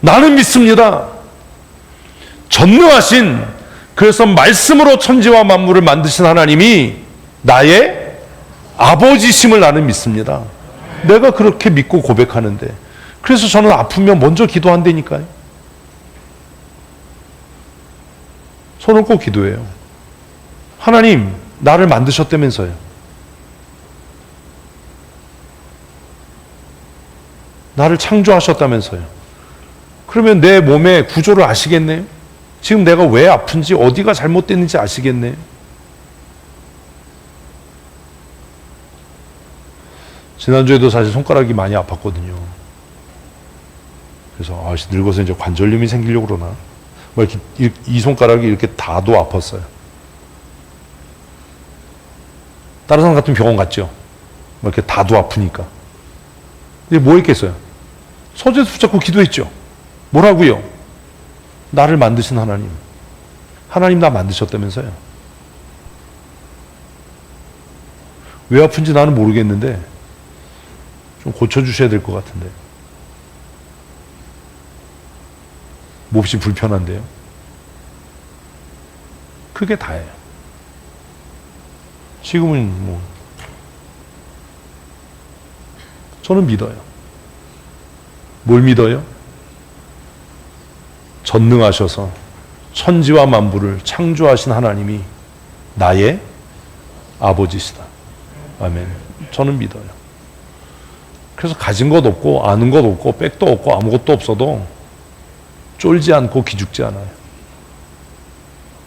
나는 믿습니다. 전능하신, 그래서 말씀으로 천지와 만물을 만드신 하나님이 나의 아버지심을 나는 믿습니다. 내가 그렇게 믿고 고백하는데, 그래서 저는 아프면 먼저 기도한다니까요. 손을 꼭 기도해요. 하나님, 나를 만드셨다면서요. 나를 창조하셨다면서요. 그러면 내 몸의 구조를 아시겠네요? 지금 내가 왜 아픈지, 어디가 잘못됐는지 아시겠네요? 지난주에도 사실 손가락이 많이 아팠거든요. 그래서 늙어서 이제 관절염이 생기려고 그러나? 뭐 이렇게 이 손가락이 이렇게 다도 아팠어요. 다른 사람 같은 병원 갔죠. 뭐 이렇게 다도 아프니까. 근데 뭐 했겠어요? 서재에서 붙잡고 기도했죠. 뭐라고요? 나를 만드신 하나님. 하나님 나 만드셨다면서요. 왜 아픈지 나는 모르겠는데 좀 고쳐주셔야 될 것 같은데. 몹시 불편한데요. 그게 다예요. 지금은 뭐 저는 믿어요. 뭘 믿어요? 전능하셔서 천지와 만물을 창조하신 하나님이 나의 아버지시다. 아멘. 저는 믿어요. 그래서 가진 것 없고 아는 것 없고 백도 없고 아무것도 없어도 쫄지 않고 기죽지 않아요.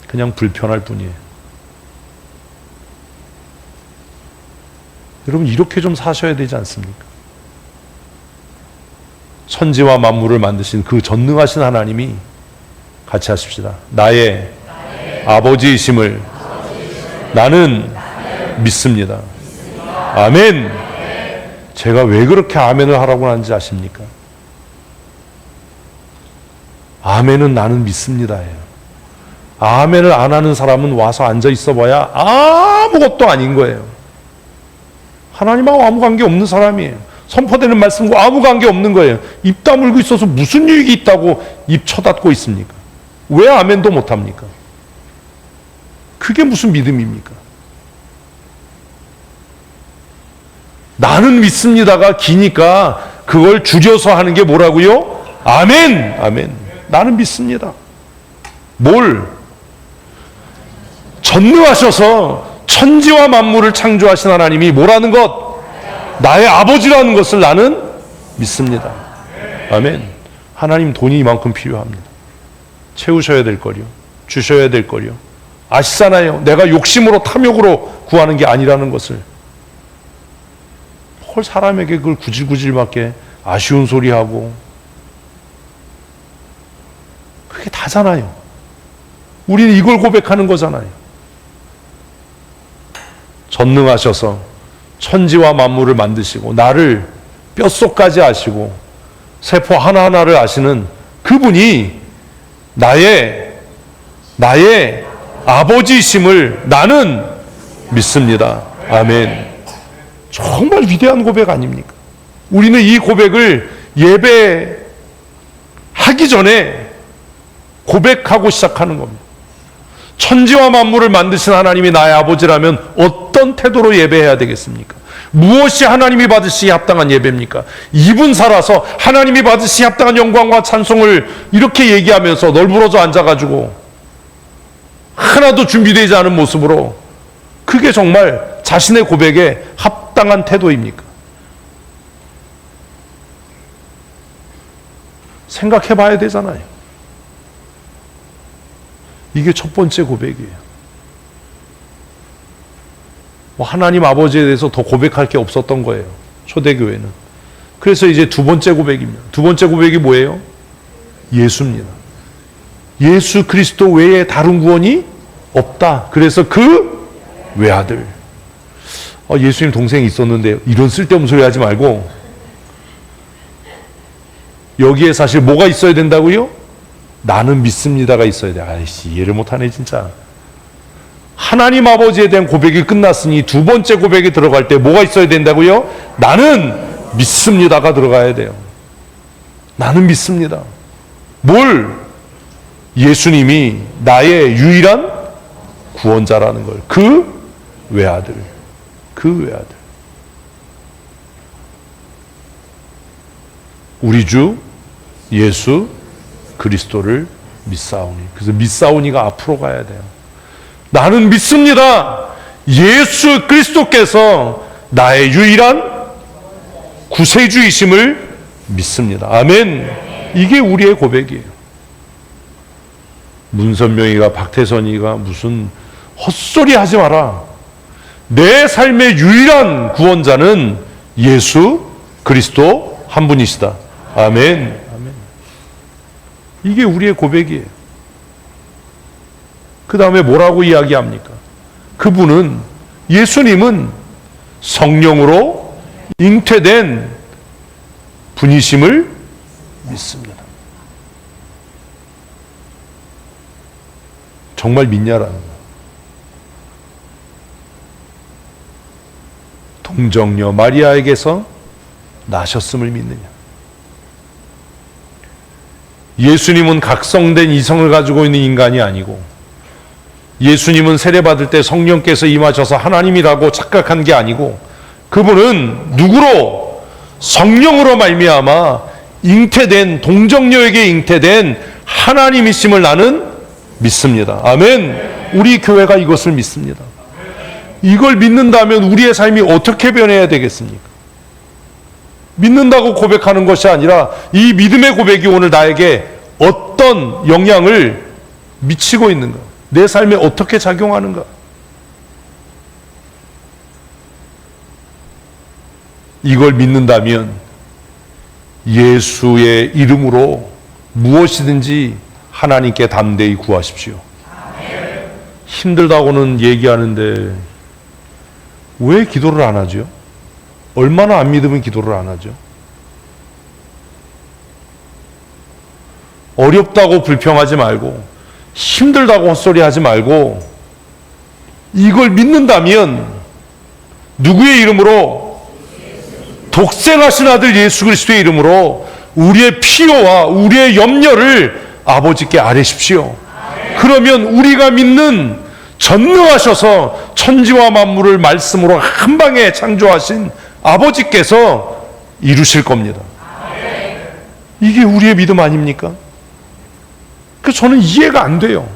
그냥 불편할 뿐이에요. 여러분, 이렇게 좀 사셔야 되지 않습니까? 천지와 만물을 만드신 그 전능하신 하나님이, 같이 하십시다. 나의 아버지이심을 나는 믿습니다. 아멘. 제가 왜 그렇게 아멘을 하라고 하는지 아십니까? 아멘은 나는 믿습니다예요. 아멘을 안 하는 사람은 와서 앉아 있어 봐야 아무것도 아닌 거예요. 하나님하고 아무 관계 없는 사람이에요. 선포되는 말씀과 아무 관계 없는 거예요. 입 다물고 있어서 무슨 유익이 있다고 입 쳐닫고 있습니까? 왜 아멘도 못합니까? 그게 무슨 믿음입니까? 나는 믿습니다가 기니까 그걸 줄여서 하는 게 뭐라고요? 아멘! 아멘. 나는 믿습니다. 뭘? 전능하셔서 천지와 만물을 창조하신 하나님이 뭐라는 것? 나의 아버지라는 것을 나는 믿습니다. 아멘. 하나님 돈이 이만큼 필요합니다. 채우셔야 될 거요. 주셔야 될 거요. 아시잖아요. 내가 욕심으로 탐욕으로 구하는 게 아니라는 것을. 헐, 사람에게 그걸 구질구질맞게 아쉬운 소리하고. 그게 다잖아요. 우리는 이걸 고백하는 거잖아요. 전능하셔서 천지와 만물을 만드시고 나를 뼛속까지 아시고 세포 하나하나를 아시는 그분이 나의 아버지이심을 나는 믿습니다. 아멘. 정말 위대한 고백 아닙니까? 우리는 이 고백을 예배하기 전에 고백하고 시작하는 겁니다. 천지와 만물을 만드신 하나님이 나의 아버지라면 어떤 태도로 예배해야 되겠습니까? 무엇이 하나님이 받으시기 합당한 예배입니까? 이분 살아서 하나님이 받으시기 합당한 영광과 찬송을 이렇게 얘기하면서 널브러져 앉아가지고 하나도 준비되지 않은 모습으로, 그게 정말 자신의 고백에 합당한 태도입니까? 생각해 봐야 되잖아요. 이게 첫 번째 고백이에요. 뭐 하나님 아버지에 대해서 더 고백할 게 없었던 거예요. 초대교회는. 그래서 이제 두 번째 고백입니다. 두 번째 고백이 뭐예요? 예수입니다. 예수 그리스도 외에 다른 구원이 없다. 그래서 그 외아들. 예수님 동생이 있었는데 이런 쓸데없는 소리 하지 말고, 여기에 사실 뭐가 있어야 된다고요? 나는 믿습니다가 있어야 돼. 아이씨, 이해를 못하네 진짜. 하나님 아버지에 대한 고백이 끝났으니 두 번째 고백에 들어갈 때 뭐가 있어야 된다고요? 나는 믿습니다가 들어가야 돼요. 나는 믿습니다. 뭘? 예수님이 나의 유일한 구원자라는 걸. 그 외아들. 그 외아들. 우리 주 예수 그리스도를 믿사오니. 그래서 믿사오니가 앞으로 가야 돼요. 나는 믿습니다. 예수 그리스도께서 나의 유일한 구세주이심을 믿습니다. 아멘. 이게 우리의 고백이에요. 문선명이가 박태선이가 무슨 헛소리 하지 마라. 내 삶의 유일한 구원자는 예수 그리스도 한 분이시다. 아멘. 아멘. 이게 우리의 고백이에요. 그 다음에 뭐라고 이야기합니까? 그분은, 예수님은 성령으로 잉태된 분이심을 믿습니다. 정말 믿냐라는 거예요. 동정녀 마리아에게서 나셨음을 믿느냐. 예수님은 각성된 이성을 가지고 있는 인간이 아니고, 예수님은 세례받을 때 성령께서 임하셔서 하나님이라고 착각한 게 아니고, 그분은 누구로? 성령으로 말미암아 잉태된, 동정녀에게 잉태된 하나님이심을 나는 믿습니다. 아멘. 우리 교회가 이것을 믿습니다. 이걸 믿는다면 우리의 삶이 어떻게 변해야 되겠습니까? 믿는다고 고백하는 것이 아니라 이 믿음의 고백이 오늘 나에게 어떤 영향을 미치고 있는가? 내 삶에 어떻게 작용하는가? 이걸 믿는다면 예수의 이름으로 무엇이든지 하나님께 담대히 구하십시오. 힘들다고는 얘기하는데 왜 기도를 안 하죠? 얼마나 안 믿으면 기도를 안 하죠? 어렵다고 불평하지 말고, 힘들다고 헛소리 하지 말고, 이걸 믿는다면 누구의 이름으로? 독생하신 아들 예수 그리스도의 이름으로 우리의 필요와 우리의 염려를 아버지께 아뢰십시오. 그러면 우리가 믿는 전능하셔서 천지와 만물을 말씀으로 한 방에 창조하신 아버지께서 이루실 겁니다. 이게 우리의 믿음 아닙니까? 그래서 저는 이해가 안 돼요.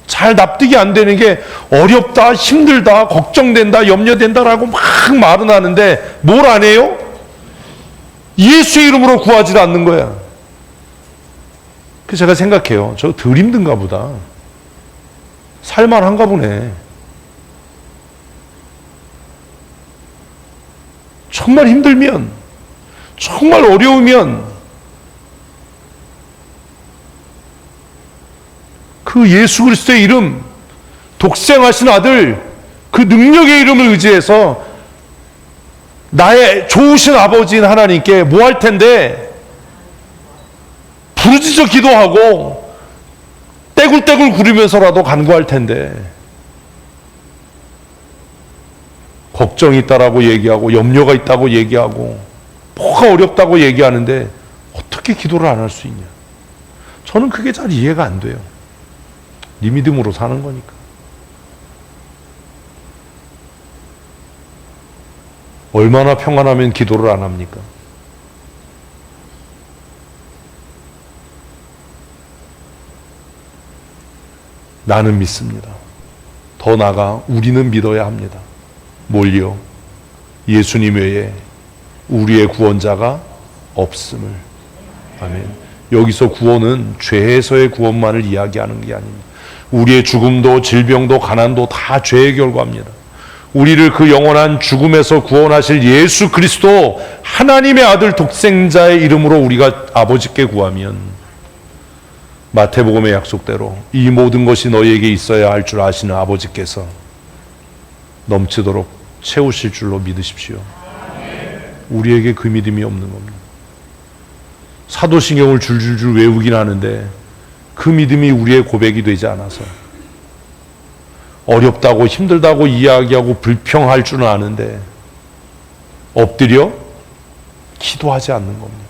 잘 납득이 안 되는 게, 어렵다, 힘들다, 걱정된다, 염려된다라고 막 말은 하는데 뭘 안 해요? 예수의 이름으로 구하지 않는 거야. 그래서 제가 생각해요. 저 덜 힘든가 보다. 살만한가 보네. 정말 힘들면, 정말 어려우면 그 예수 그리스도의 이름, 독생하신 아들, 그 능력의 이름을 의지해서 나의 좋으신 아버지인 하나님께 뭐 할 텐데? 부르짖어 기도하고 떼굴떼굴 구르면서라도 간구할 텐데, 걱정이 있다라고 얘기하고 염려가 있다고 얘기하고 뭐가 어렵다고 얘기하는데 어떻게 기도를 안 할 수 있냐? 저는 그게 잘 이해가 안 돼요. 네 믿음으로 사는 거니까. 얼마나 평안하면 기도를 안 합니까? 나는 믿습니다. 더 나아가 우리는 믿어야 합니다. 뭘요? 예수님 외에 우리의 구원자가 없음을. 아멘. 여기서 구원은 죄에서의 구원만을 이야기하는 게 아닙니다. 우리의 죽음도 질병도 가난도 다 죄의 결과입니다. 우리를 그 영원한 죽음에서 구원하실 예수 그리스도 하나님의 아들 독생자의 이름으로 우리가 아버지께 구하면 마태복음의 약속대로 이 모든 것이 너희에게 있어야 할 줄 아시는 아버지께서 넘치도록 채우실 줄로 믿으십시오. 우리에게 그 믿음이 없는 겁니다. 사도신경을 줄줄줄 외우긴 하는데 그 믿음이 우리의 고백이 되지 않아서 어렵다고 힘들다고 이야기하고 불평할 줄은 아는데 엎드려 기도하지 않는 겁니다.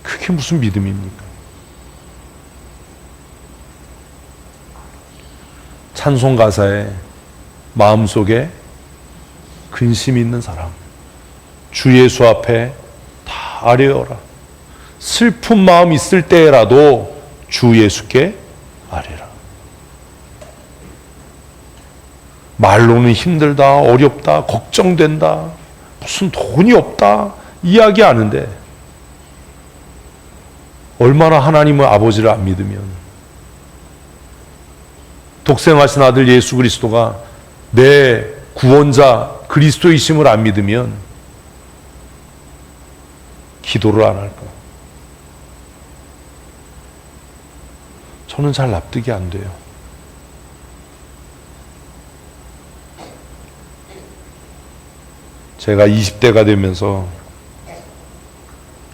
그게 무슨 믿음입니까? 찬송 가사에 마음속에 근심이 있는 사람, 주 예수 앞에 다 아뢰어라. 슬픈 마음 있을 때라도 주 예수께 아뢰라. 말로는 힘들다, 어렵다, 걱정된다, 무슨 돈이 없다 이야기하는데 얼마나 하나님의 아버지를 안 믿으면, 독생하신 아들 예수 그리스도가 내 구원자 그리스도이심을 안 믿으면 기도를 안 할까? 저는 잘 납득이 안 돼요. 제가 20대가 되면서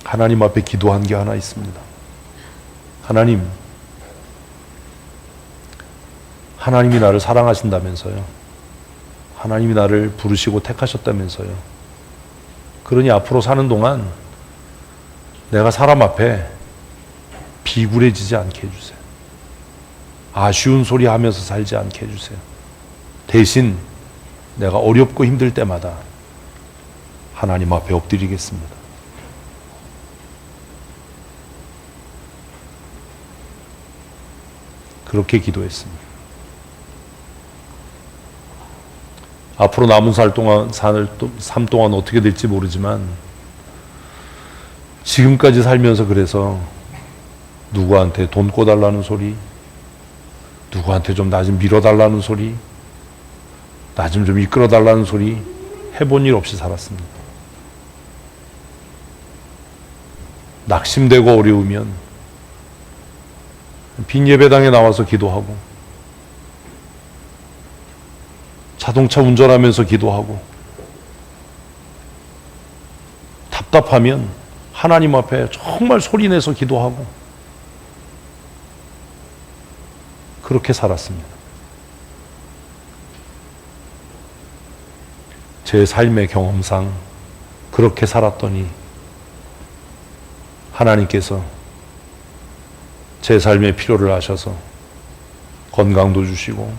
하나님 앞에 기도한 게 하나 있습니다. 하나님이 나를 사랑하신다면서요. 하나님이 나를 부르시고 택하셨다면서요. 그러니 앞으로 사는 동안 내가 사람 앞에 비굴해지지 않게 해주세요. 아쉬운 소리 하면서 살지 않게 해주세요. 대신 내가 어렵고 힘들 때마다 하나님 앞에 엎드리겠습니다. 그렇게 기도했습니다. 앞으로 남은 삶 동안 어떻게 될지 모르지만 지금까지 살면서 그래서 누구한테 돈 꿔달라는 소리, 누구한테 좀 나 좀 밀어달라는 소리, 나 좀 이끌어달라는 소리 해본 일 없이 살았습니다. 낙심되고 어려우면 빈 예배당에 나와서 기도하고, 자동차 운전하면서 기도하고, 답답하면 하나님 앞에 정말 소리내서 기도하고, 그렇게 살았습니다. 제 삶의 경험상 그렇게 살았더니 하나님께서 제 삶의 필요를 아셔서 건강도 주시고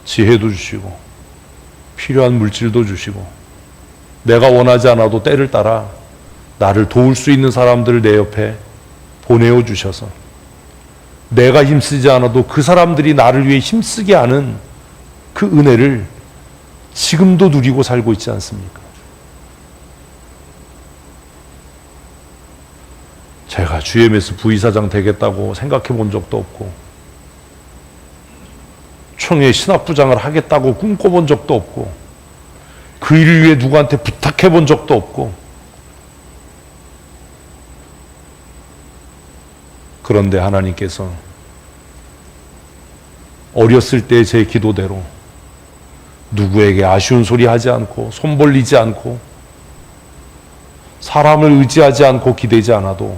지혜도 주시고 필요한 물질도 주시고, 내가 원하지 않아도 때를 따라 나를 도울 수 있는 사람들을 내 옆에 보내어 주셔서 내가 힘쓰지 않아도 그 사람들이 나를 위해 힘쓰게 하는 그 은혜를 지금도 누리고 살고 있지 않습니까? 제가 GMS 부이사장 되겠다고 생각해 본 적도 없고, 총회 신학부장을 하겠다고 꿈꿔본 적도 없고, 그 일을 위해 누구한테 부탁해 본 적도 없고, 그런데 하나님께서 어렸을 때 제 기도대로 누구에게 아쉬운 소리 하지 않고 손 벌리지 않고 사람을 의지하지 않고 기대지 않아도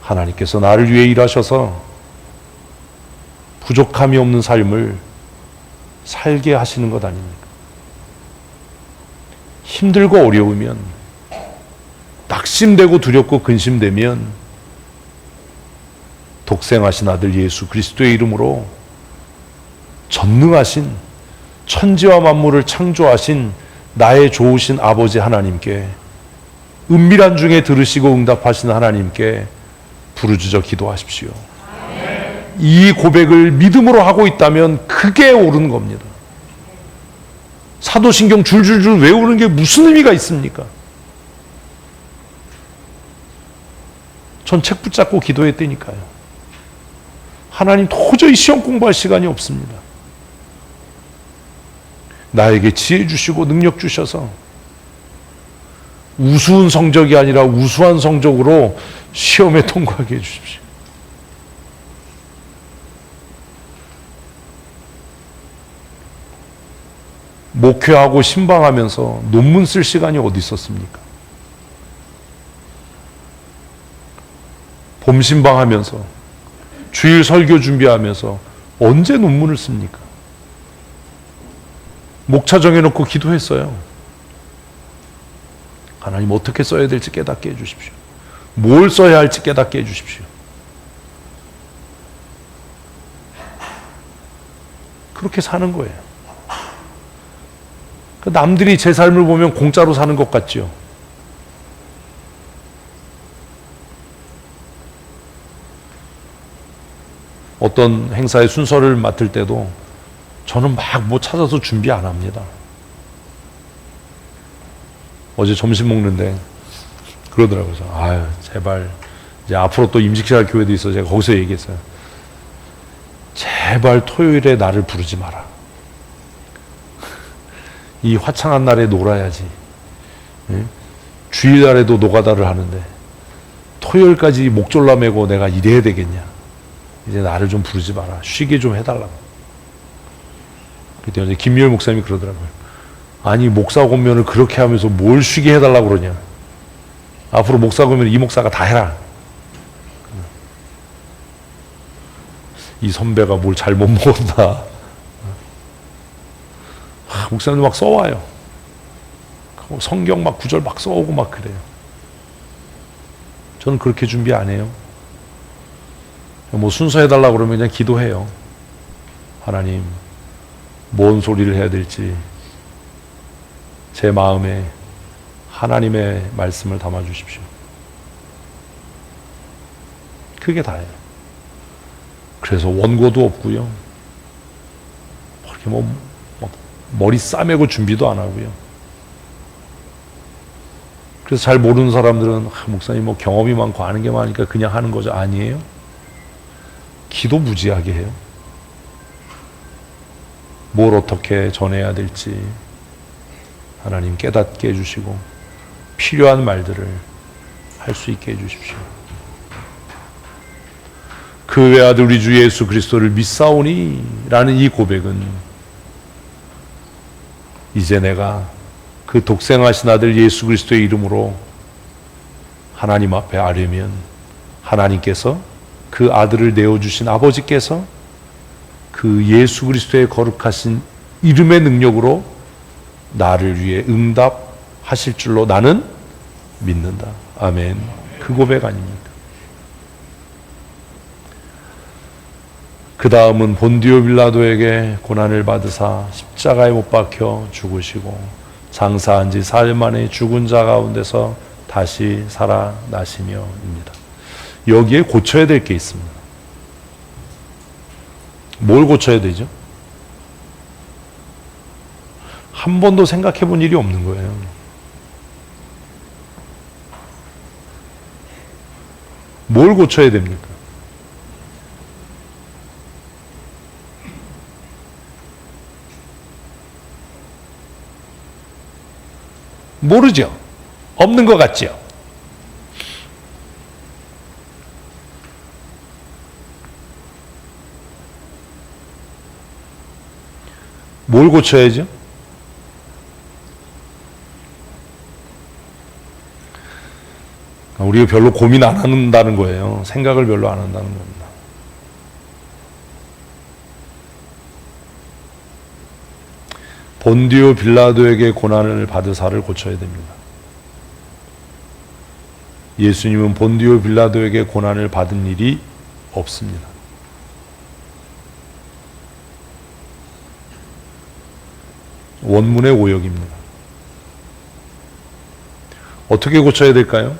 하나님께서 나를 위해 일하셔서 부족함이 없는 삶을 살게 하시는 것 아닙니까? 힘들고 어려우면, 낙심되고 두렵고 근심되면 독생하신 아들 예수 그리스도의 이름으로 전능하신 천지와 만물을 창조하신 나의 좋으신 아버지 하나님께, 은밀한 중에 들으시고 응답하시는 하나님께 부르짖어 기도하십시오. 이 고백을 믿음으로 하고 있다면 그게 옳은 겁니다. 사도신경 줄줄줄 외우는 게 무슨 의미가 있습니까? 전 책 붙잡고 기도했다니까요. 하나님, 도저히 시험 공부할 시간이 없습니다. 나에게 지혜 주시고 능력 주셔서 우스운 성적이 아니라 우수한 성적으로 시험에 통과하게 해주십시오. 목회하고 신방하면서 논문 쓸 시간이 어디 있었습니까? 봄 신방하면서 주일 설교 준비하면서 언제 논문을 씁니까? 목차 정해놓고 기도했어요. 하나님 어떻게 써야 될지 깨닫게 해주십시오. 뭘 써야 할지 깨닫게 해주십시오. 그렇게 사는 거예요. 남들이 제 삶을 보면 공짜로 사는 것 같죠. 어떤 행사의 순서를 맡을 때도 저는 막 뭐 찾아서 준비 안 합니다. 어제 점심 먹는데 그러더라고요. 아유, 제발 이제 앞으로 또 임직시할 교회도 있어. 제가 거기서 얘기했어요. 제발 토요일에 나를 부르지 마라. 이 화창한 날에 놀아야지. 주일날에도 노가다를 하는데 토요일까지 목 졸라매고 내가 일해야 되겠냐. 이제 나를 좀 부르지 마라. 쉬게 좀 해달라고. 그때 이제 김미열 목사님이 그러더라고요. 아니, 목사 권면을 그렇게 하면서 뭘 쉬게 해달라고 그러냐. 앞으로 목사 권면 이 목사가 다 해라. 이 선배가 뭘 잘못 먹었나. 목사님도 막 써와요. 성경 막 구절 막 써오고 막 그래요. 저는 그렇게 준비 안 해요. 뭐 순서 해달라고 그러면 그냥 기도해요. 하나님, 뭔 소리를 해야 될지 제 마음에 하나님의 말씀을 담아주십시오. 그게 다예요. 그래서 원고도 없고요. 그렇게 뭐 머리 싸매고 준비도 안 하고요. 그래서 잘 모르는 사람들은 목사님 뭐 경험이 많고 아는 게 많으니까 그냥 하는 거죠. 아니에요. 기도 무지하게 해요. 뭘 어떻게 전해야 될지 하나님 깨닫게 해주시고 필요한 말들을 할 수 있게 해주십시오. 그 외아들 우리 주 예수 그리스도를 믿사오니 라는 이 고백은 이제 내가 그 독생하신 아들 예수 그리스도의 이름으로 하나님 앞에 아뢰면 하나님께서 그 아들을 내어주신 아버지께서 그 예수 그리스도의 거룩하신 이름의 능력으로 나를 위해 응답하실 줄로 나는 믿는다. 아멘. 그 고백 아닙니까? 그 다음은 본디오 빌라도에게 고난을 받으사 십자가에 못 박혀 죽으시고 장사한 지 4일 만에 죽은 자 가운데서 다시 살아나시며입니다. 여기에 고쳐야 될 게 있습니다. 뭘 고쳐야 되죠? 한 번도 생각해 본 일이 없는 거예요. 뭘 고쳐야 됩니까? 모르죠. 없는 것 같죠. 뭘 고쳐야죠? 우리가 별로 고민 안 한다는 거예요. 생각을 별로 안 한다는 겁니다. 본디오 빌라도에게 고난을 받으사를 고쳐야 됩니다. 예수님은 본디오 빌라도에게 고난을 받은 일이 없습니다. 원문의 오역입니다. 어떻게 고쳐야 될까요?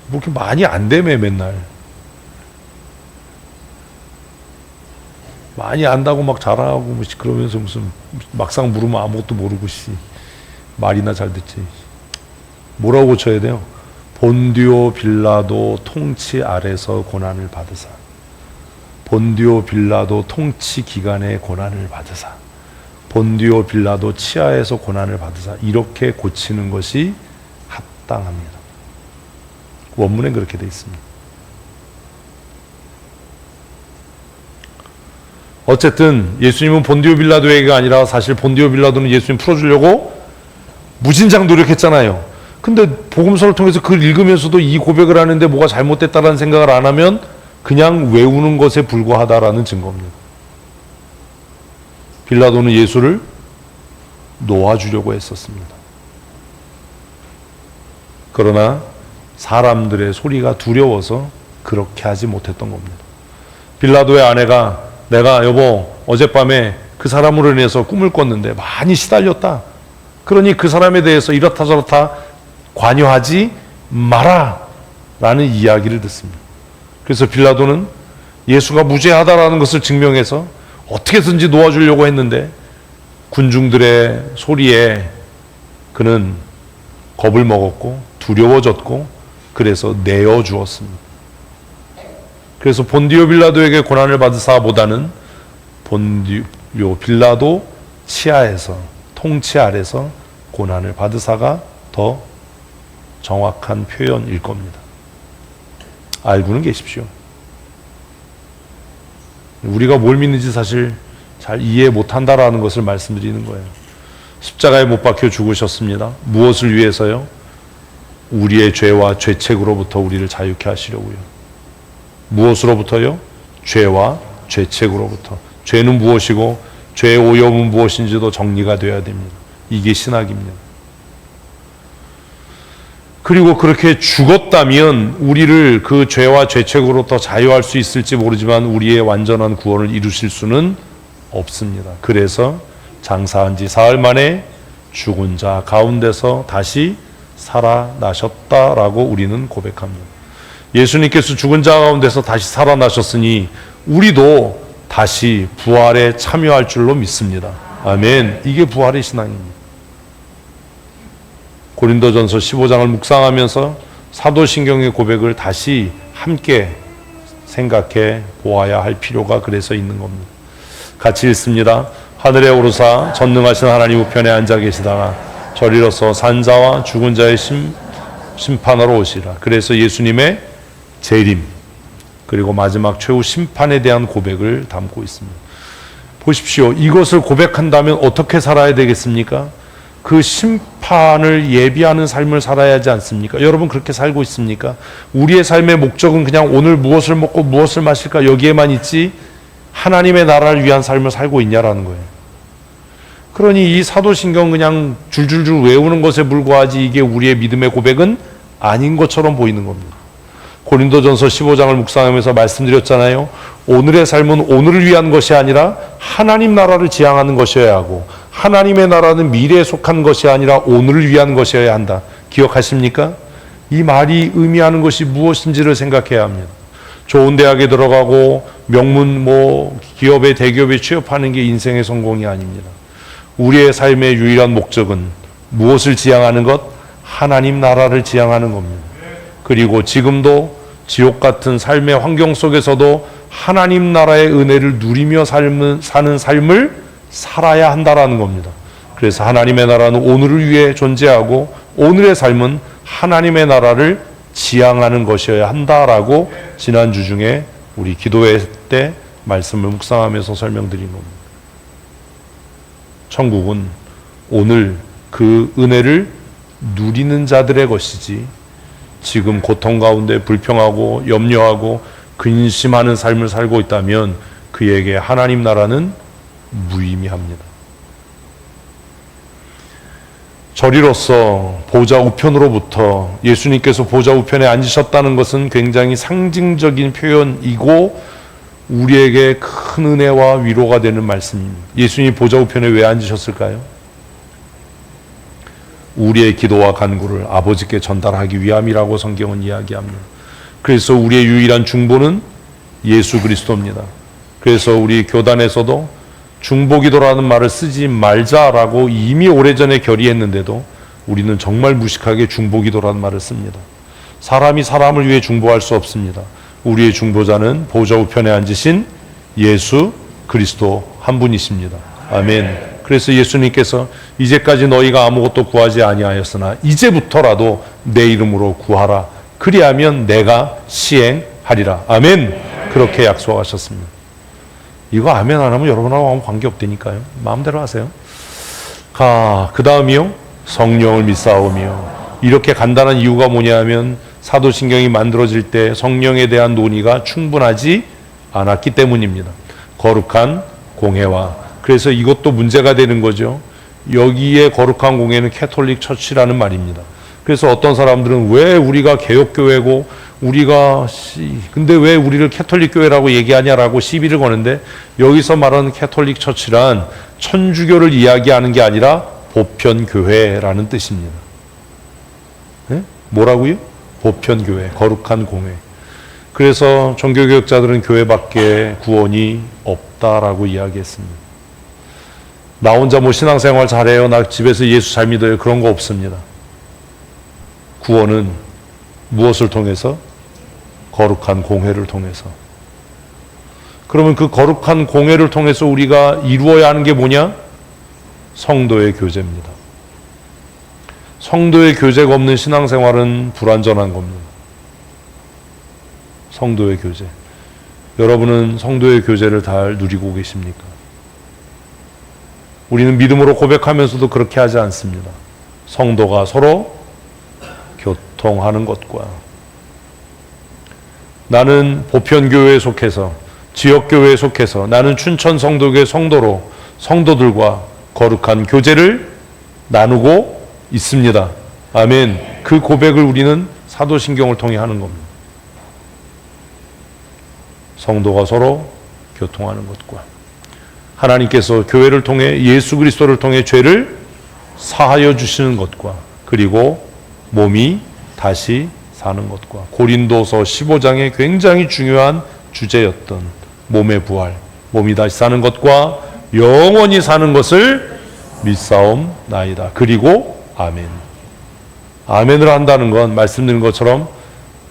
뭐 이렇게 많이 안 되매 맨날. 많이 안다고 막 자랑하고 뭐 그러면서 무슨 막상 물으면 아무것도 모르고 말이나 잘 듣지. 뭐라고 고쳐야 돼요? 본디오 빌라도 통치 아래서 고난을 받으사. 본디오 빌라도 통치 기간에 고난을 받으사, 본디오 빌라도 치하에서 고난을 받으사, 이렇게 고치는 것이 합당합니다. 원문엔 그렇게 되어 있습니다. 어쨌든 예수님은 본디오 빌라도에게가 아니라 사실 본디오 빌라도는 예수님 풀어주려고 무진장 노력했잖아요. 근데 복음서를 통해서 그걸 읽으면서도 이 고백을 하는데 뭐가 잘못됐다라는 생각을 안 하면 그냥 외우는 것에 불과하다라는 증거입니다. 빌라도는 예수를 놓아주려고 했었습니다. 그러나 사람들의 소리가 두려워서 그렇게 하지 못했던 겁니다. 빌라도의 아내가 내가 여보 어젯밤에 그 사람으로 인해서 꿈을 꿨는데 많이 시달렸다. 그러니 그 사람에 대해서 이렇다 저렇다 관여하지 마라 라는 이야기를 듣습니다. 그래서 빌라도는 예수가 무죄하다라는 것을 증명해서 어떻게든지 놓아주려고 했는데 군중들의 소리에 그는 겁을 먹었고 두려워졌고 그래서 내어주었습니다. 그래서 본디오 빌라도에게 고난을 받으사보다는 본디오 빌라도 치하에서 통치 아래서 고난을 받으사가 더 정확한 표현일 겁니다. 알고는 계십시오. 우리가 뭘 믿는지 사실 잘 이해 못한다라는 것을 말씀드리는 거예요. 십자가에 못 박혀 죽으셨습니다. 무엇을 위해서요? 우리의 죄와 죄책으로부터 우리를 자유케 하시려고요. 무엇으로부터요? 죄와 죄책으로부터. 죄는 무엇이고 죄의 오염은 무엇인지도 정리가 되어야 됩니다. 이게 신학입니다. 그리고 그렇게 죽었다면 우리를 그 죄와 죄책으로부터 자유할 수 있을지 모르지만 우리의 완전한 구원을 이루실 수는 없습니다. 그래서 장사한 지 사흘 만에 죽은 자 가운데서 다시 살아나셨다라고 우리는 고백합니다. 예수님께서 죽은 자 가운데서 다시 살아나셨으니 우리도 다시 부활에 참여할 줄로 믿습니다. 아멘. 이게 부활의 신앙입니다. 고린도전서 15장을 묵상하면서 사도신경의 고백을 다시 함께 생각해 보아야 할 필요가 그래서 있는 겁니다. 같이 읽습니다. 하늘에 오르사 전능하신 하나님 우편에 앉아 계시다가 저리로서 산자와 죽은 자의 심판하러 오시라. 그래서 예수님의 재림 그리고 마지막 최후 심판에 대한 고백을 담고 있습니다. 보십시오. 이것을 고백한다면 어떻게 살아야 되겠습니까? 그 심판을 예비하는 삶을 살아야 하지 않습니까? 여러분 그렇게 살고 있습니까? 우리의 삶의 목적은 그냥 오늘 무엇을 먹고 무엇을 마실까 여기에만 있지 하나님의 나라를 위한 삶을 살고 있냐라는 거예요. 그러니 이 사도신경 그냥 줄줄줄 외우는 것에 불과하지 이게 우리의 믿음의 고백은 아닌 것처럼 보이는 겁니다. 고린도전서 15장을 묵상하면서 말씀드렸잖아요. 오늘의 삶은 오늘을 위한 것이 아니라 하나님 나라를 지향하는 것이어야 하고 하나님의 나라는 미래에 속한 것이 아니라 오늘을 위한 것이어야 한다. 기억하십니까? 이 말이 의미하는 것이 무엇인지를 생각해야 합니다. 좋은 대학에 들어가고 명문 기업에 대기업에 취업하는 게 인생의 성공이 아닙니다. 우리의 삶의 유일한 목적은 무엇을 지향하는 것? 하나님 나라를 지향하는 겁니다. 그리고 지금도 지옥 같은 삶의 환경 속에서도 하나님 나라의 은혜를 누리며 사는 삶을 살아야 한다라는 겁니다. 그래서 하나님의 나라는 오늘을 위해 존재하고 오늘의 삶은 하나님의 나라를 지향하는 것이어야 한다라고 지난주 중에 우리 기도회 때 말씀을 묵상하면서 설명드린 겁니다. 천국은 오늘 그 은혜를 누리는 자들의 것이지 지금 고통 가운데 불평하고 염려하고 근심하는 삶을 살고 있다면 그에게 하나님 나라는 무의미합니다. 저리로서 보좌 우편으로부터 예수님께서 보좌 우편에 앉으셨다는 것은 굉장히 상징적인 표현이고 우리에게 큰 은혜와 위로가 되는 말씀입니다. 예수님이 보좌 우편에 왜 앉으셨을까요? 우리의 기도와 간구를 아버지께 전달하기 위함이라고 성경은 이야기합니다. 그래서 우리의 유일한 중보는 예수 그리스도입니다. 그래서 우리 교단에서도 중보기도라는 말을 쓰지 말자라고 이미 오래전에 결의했는데도 우리는 정말 무식하게 중보기도라는 말을 씁니다. 사람이 사람을 위해 중보할 수 없습니다. 우리의 중보자는 보좌 우편에 앉으신 예수 그리스도 한 분이십니다. 아멘. 그래서 예수님께서 이제까지 너희가 아무것도 구하지 아니하였으나 이제부터라도 내 이름으로 구하라. 그리하면 내가 시행하리라. 아멘. 그렇게 약속하셨습니다. 이거 아멘 안 하면 여러분하고 아무 관계없다니까요. 마음대로 하세요. 그 다음이요. 성령을 믿사오며. 이렇게 간단한 이유가 뭐냐면 사도신경이 만들어질 때 성령에 대한 논의가 충분하지 않았기 때문입니다. 거룩한 공회와. 그래서 이것도 문제가 되는 거죠. 여기에 거룩한 공회는 캐톨릭 처치라는 말입니다. 그래서 어떤 사람들은 왜 우리가 개혁교회고 근데 왜 우리를 캐톨릭 교회라고 얘기하냐라고 시비를 거는데, 여기서 말하는 캐톨릭 처치란 천주교를 이야기하는 게 아니라 보편교회라는 뜻입니다. 네? 뭐라고요? 보편교회, 거룩한 공회. 그래서 종교개혁자들은 교회밖에 구원이 없다라고 이야기했습니다. 나 혼자 뭐 신앙생활 잘해요, 나 집에서 예수 잘 믿어요, 그런 거 없습니다. 구원은 무엇을 통해서? 거룩한 공회를 통해서. 그러면 그 거룩한 공회를 통해서 우리가 이루어야 하는 게 뭐냐? 성도의 교제입니다. 성도의 교제가 없는 신앙생활은 불완전한 겁니다. 성도의 교제. 여러분은 성도의 교제를 잘 누리고 계십니까? 우리는 믿음으로 고백하면서도 그렇게 하지 않습니다. 성도가 서로 교통하는 것과, 나는 보편교회에 속해서, 지역교회에 속해서, 나는 춘천 성도교회 성도로 성도들과 거룩한 교제를 나누고 있습니다. 아멘. 그 고백을 우리는 사도신경을 통해 하는 겁니다. 성도가 서로 교통하는 것과, 하나님께서 교회를 통해, 예수 그리스도를 통해 죄를 사하여 주시는 것과, 그리고 몸이 다시 사는 것과, 고린도서 15장에 굉장히 중요한 주제였던 몸의 부활, 몸이 다시 사는 것과 영원히 사는 것을 믿사옵나이다. 그리고 아멘. 아멘을 한다는 건 말씀드린 것처럼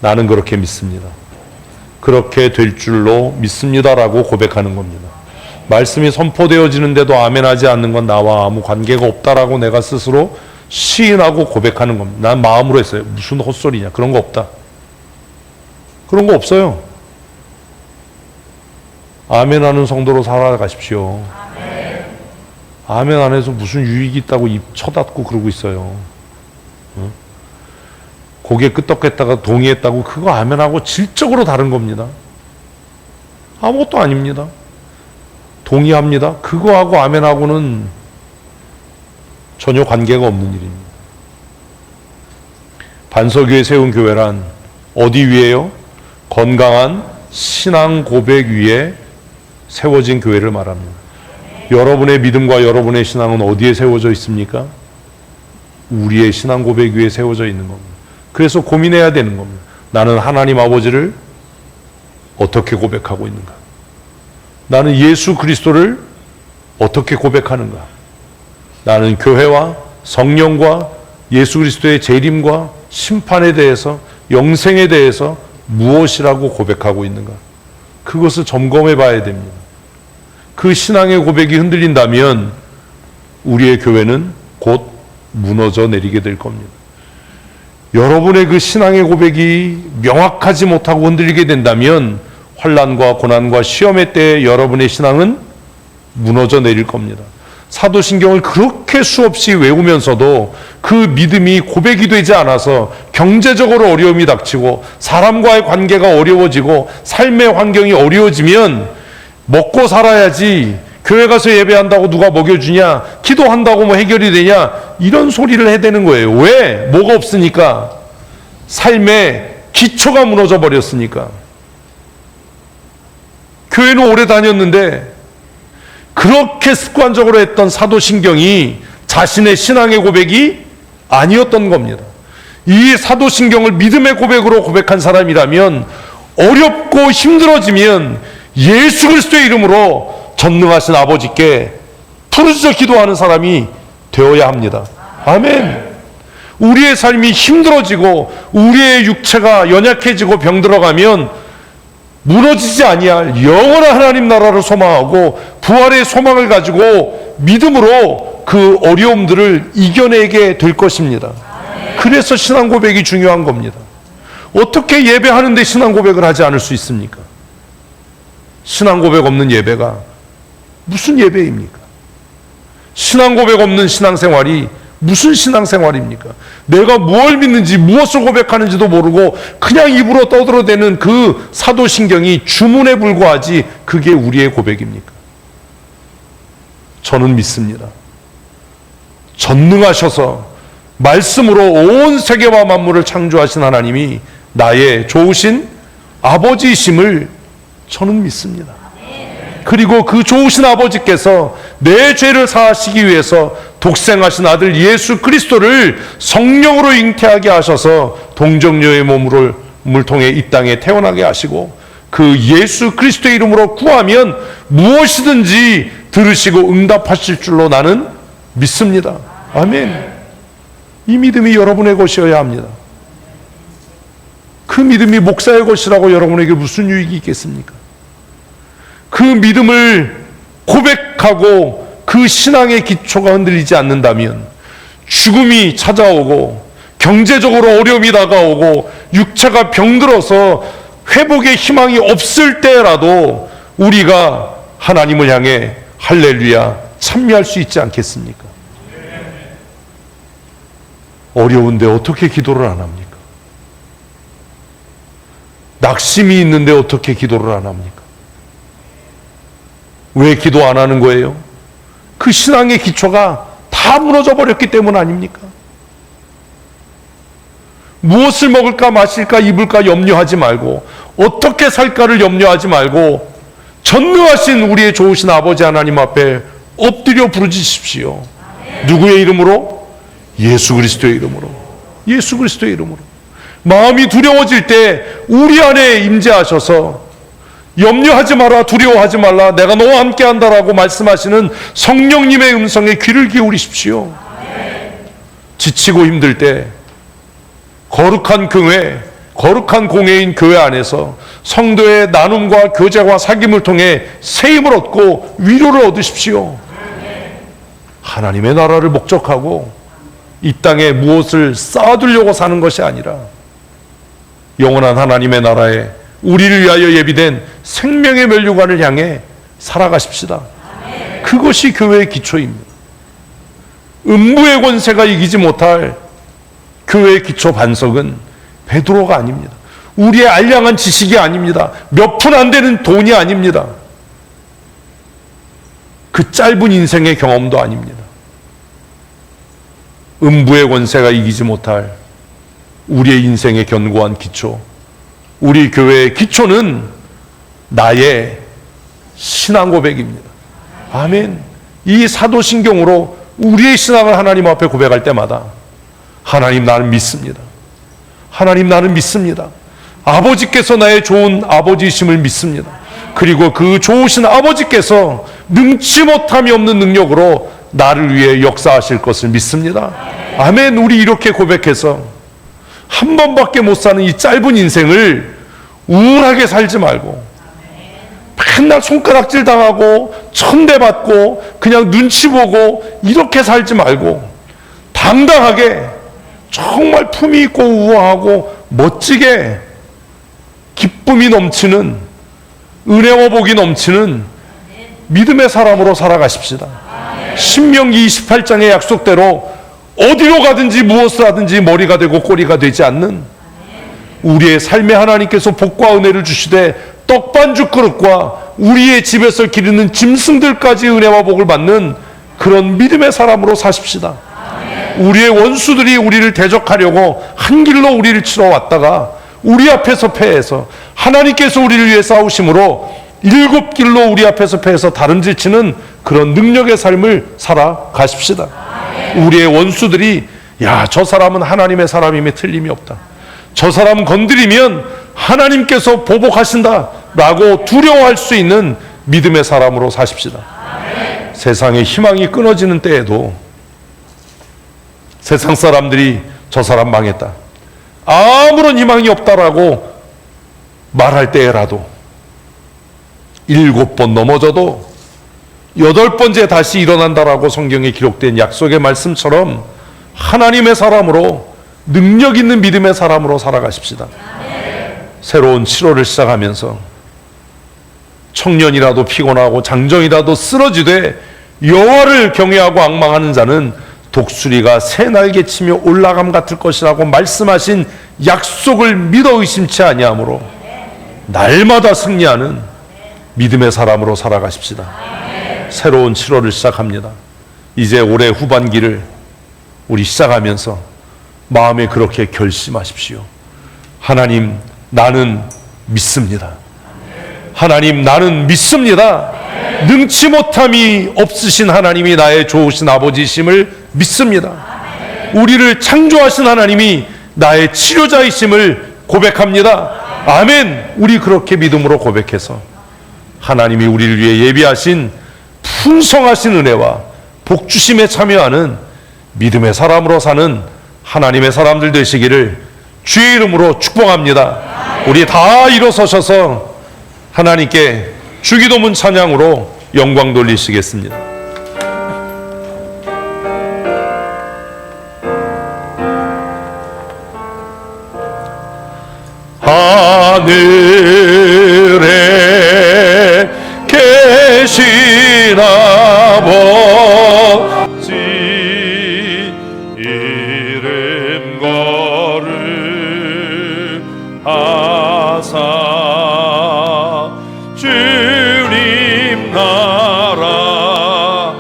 나는 그렇게 믿습니다, 그렇게 될 줄로 믿습니다라고 고백하는 겁니다. 말씀이 선포되어지는데도 아멘하지 않는 건 나와 아무 관계가 없다라고 내가 스스로 시인하고 고백하는 겁니다. 난 마음으로 했어요. 무슨 헛소리냐, 그런 거 없다. 그런 거 없어요. 아멘하는 성도로 살아가십시오. 아멘 안 해서 무슨 유익이 있다고 입 쳐닫고 그러고 있어요. 고개 끄덕했다가 동의했다고 그거 아멘하고 질적으로 다른 겁니다. 아무것도 아닙니다. 동의합니다. 그거하고 아멘하고는 전혀 관계가 없는 일입니다. 반석위에 세운 교회란 어디 위에요? 건강한 신앙 고백 위에 세워진 교회를 말합니다. 여러분의 믿음과 여러분의 신앙은 어디에 세워져 있습니까? 우리의 신앙 고백 위에 세워져 있는 겁니다. 그래서 고민해야 되는 겁니다. 나는 하나님 아버지를 어떻게 고백하고 있는가? 나는 예수 그리스도를 어떻게 고백하는가? 나는 교회와 성령과 예수 그리스도의 재림과 심판에 대해서, 영생에 대해서 무엇이라고 고백하고 있는가? 그것을 점검해 봐야 됩니다. 그 신앙의 고백이 흔들린다면 우리의 교회는 곧 무너져 내리게 될 겁니다. 여러분의 그 신앙의 고백이 명확하지 못하고 흔들리게 된다면 환난과 고난과 시험의 때에 여러분의 신앙은 무너져 내릴 겁니다. 사도신경을 그렇게 수없이 외우면서도 그 믿음이 고백이 되지 않아서 경제적으로 어려움이 닥치고 사람과의 관계가 어려워지고 삶의 환경이 어려워지면 먹고 살아야지, 교회 가서 예배한다고 누가 먹여주냐, 기도한다고 뭐 해결이 되냐, 이런 소리를 해대는 거예요. 왜? 뭐가 없으니까. 삶의 기초가 무너져 버렸으니까. 교회는 오래 다녔는데 그렇게 습관적으로 했던 사도신경이 자신의 신앙의 고백이 아니었던 겁니다. 이 사도신경을 믿음의 고백으로 고백한 사람이라면 어렵고 힘들어지면 예수 그리스도의 이름으로 전능하신 아버지께 부르짖어 기도하는 사람이 되어야 합니다. 아멘. 우리의 삶이 힘들어지고 우리의 육체가 연약해지고 병들어가면 무너지지 아니할 영원한 하나님 나라를 소망하고 부활의 소망을 가지고 믿음으로 그 어려움들을 이겨내게 될 것입니다. 그래서 신앙 고백이 중요한 겁니다. 어떻게 예배하는데 신앙 고백을 하지 않을 수 있습니까? 신앙 고백 없는 예배가 무슨 예배입니까? 신앙 고백 없는 신앙생활이 무슨 신앙생활입니까? 내가 무엇을 믿는지 무엇을 고백하는지도 모르고 그냥 입으로 떠들어대는 그 사도신경이 주문에 불과하지 그게 우리의 고백입니까? 저는 믿습니다. 전능하셔서 말씀으로 온 세계와 만물을 창조하신 하나님이 나의 좋으신 아버지이심을 저는 믿습니다. 그리고 그 좋으신 아버지께서 내 죄를 사하시기 위해서 독생하신 아들 예수 그리스도를 성령으로 잉태하게 하셔서 동정녀의 몸을 통해 이 땅에 태어나게 하시고 그 예수 그리스도의 이름으로 구하면 무엇이든지 들으시고 응답하실 줄로 나는 믿습니다. 아멘. 이 믿음이 여러분의 것이어야 합니다. 그 믿음이 목사의 것이라고 여러분에게 무슨 유익이 있겠습니까? 그 믿음을 고백하고 그 신앙의 기초가 흔들리지 않는다면 죽음이 찾아오고 경제적으로 어려움이 다가오고 육체가 병들어서 회복의 희망이 없을 때라도 우리가 하나님을 향해 할렐루야 찬미할 수 있지 않겠습니까? 어려운데 어떻게 기도를 안 합니까? 낙심이 있는데 어떻게 기도를 안 합니까? 왜 기도 안 하는 거예요? 그 신앙의 기초가 다 무너져 버렸기 때문 아닙니까? 무엇을 먹을까 마실까 입을까 염려하지 말고 어떻게 살까를 염려하지 말고 전능하신 우리의 좋으신 아버지 하나님 앞에 엎드려 부르짖으십시오. 누구의 이름으로? 예수 그리스도의 이름으로. 예수 그리스도의 이름으로. 마음이 두려워질 때 우리 안에 임재하셔서 염려하지 마라, 두려워하지 말라, 내가 너와 함께 한다라고 말씀하시는 성령님의 음성에 귀를 기울이십시오. 지치고 힘들 때 거룩한 교회, 거룩한 공회인 교회 안에서 성도의 나눔과 교제와 사귐을 통해 세임을 얻고 위로를 얻으십시오. 하나님의 나라를 목적하고 이 땅에 무엇을 쌓아두려고 사는 것이 아니라 영원한 하나님의 나라에 우리를 위하여 예비된 생명의 면류관을 향해 살아가십시다. 그것이 교회의 기초입니다. 음부의 권세가 이기지 못할 교회의 기초 반석은 베드로가 아닙니다. 우리의 알량한 지식이 아닙니다. 몇 푼 안 되는 돈이 아닙니다. 그 짧은 인생의 경험도 아닙니다. 음부의 권세가 이기지 못할 우리의 인생의 견고한 기초, 우리 교회의 기초는 나의 신앙 고백입니다. 아멘. 이 사도신경으로 우리의 신앙을 하나님 앞에 고백할 때마다 하나님 나는 믿습니다. 하나님 나는 믿습니다. 아버지께서 나의 좋은 아버지이심을 믿습니다. 그리고 그 좋으신 아버지께서 능치 못함이 없는 능력으로 나를 위해 역사하실 것을 믿습니다. 아멘. 우리 이렇게 고백해서 한 번밖에 못 사는 이 짧은 인생을 우울하게 살지 말고 맨날 손가락질 당하고 천대받고 그냥 눈치 보고 이렇게 살지 말고 당당하게 정말 품위 있고 우아하고 멋지게 기쁨이 넘치는 은혜와 복이 넘치는 믿음의 사람으로 살아가십시다. 신명기 28장의 약속대로 어디로 가든지 무엇을 하든지 머리가 되고 꼬리가 되지 않는 우리의 삶에 하나님께서 복과 은혜를 주시되 떡반죽 그릇과 우리의 집에서 기르는 짐승들까지 은혜와 복을 받는 그런 믿음의 사람으로 사십시다. 우리의 원수들이 우리를 대적하려고 한 길로 우리를 치러 왔다가 우리 앞에서 패해서 하나님께서 우리를 위해 싸우심으로 7길로 우리 앞에서 패해서 다름질치는 그런 능력의 삶을 살아가십시다. 우리의 원수들이 야, 저 사람은 하나님의 사람임에 틀림이 없다. 저 사람 건드리면 하나님께서 보복하신다 라고 두려워할 수 있는 믿음의 사람으로 사십시다. 세상에 희망이 끊어지는 때에도 세상 사람들이 저 사람 망했다, 아무런 희망이 없다라고 말할 때라도 7번 넘어져도 8번째 다시 일어난다라고 성경에 기록된 약속의 말씀처럼 하나님의 사람으로, 능력 있는 믿음의 사람으로 살아가십시다. 새로운 7월을 시작하면서 청년이라도 피곤하고 장정이라도 쓰러지되 여호와를 경외하고 앙망하는 자는 독수리가 새 날개치며 올라감 같을 것이라고 말씀하신 약속을 믿어 의심치 아니하므로 날마다 승리하는 믿음의 사람으로 살아가십시다. 새로운 7월을 시작합니다. 이제 올해 후반기를 우리 시작하면서 마음에 그렇게 결심하십시오. 하나님, 나는 믿습니다. 하나님, 나는 믿습니다. 능치 못함이 없으신 하나님이 나의 좋으신 아버지이심을 믿습니다. 우리를 창조하신 하나님이 나의 치료자이심을 고백합니다. 아멘. 우리 그렇게 믿음으로 고백해서 하나님이 우리를 위해 예비하신 풍성하신 은혜와 복주심에 참여하는 믿음의 사람으로 사는 하나님의 사람들 되시기를 주의 이름으로 축복합니다. 우리 다 일어서셔서 하나님께 주기도문 찬양으로 영광 돌리시겠습니다. 하늘에 계신 아버지 이름 거룩하사 주님 나라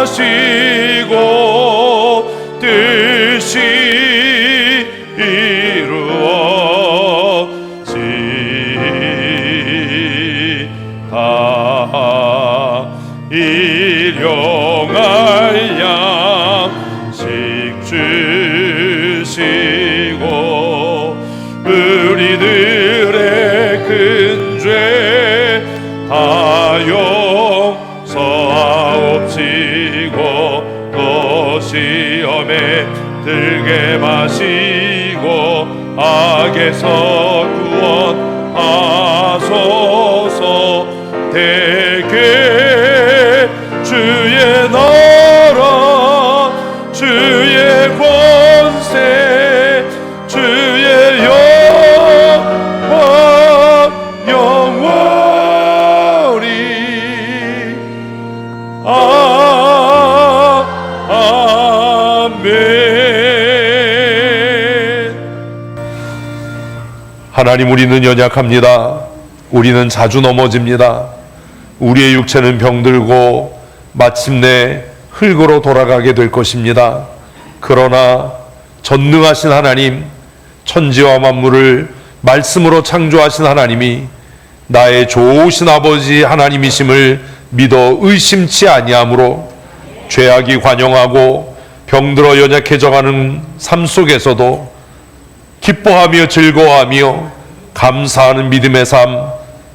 임하시고 뜻이 이루어지다. 일용할 양식 주시고 우리들의 큰 죄 다 용서하옵시고 또 시험에 들게 마시고 악에서 구원하소서. 대개 주의 나라 주의 권세 주의 영광 영원히 아멘. 하나님, 우리는 연약합니다. 우리는 자주 넘어집니다. 우리의 육체는 병들고 마침내 흙으로 돌아가게 될 것입니다. 그러나 전능하신 하나님, 천지와 만물을 말씀으로 창조하신 하나님이 나의 좋으신 아버지 하나님이심을 믿어 의심치 아니하므로 죄악이 관영하고 병들어 연약해져가는 삶 속에서도 기뻐하며 즐거워하며 감사하는 믿음의 삶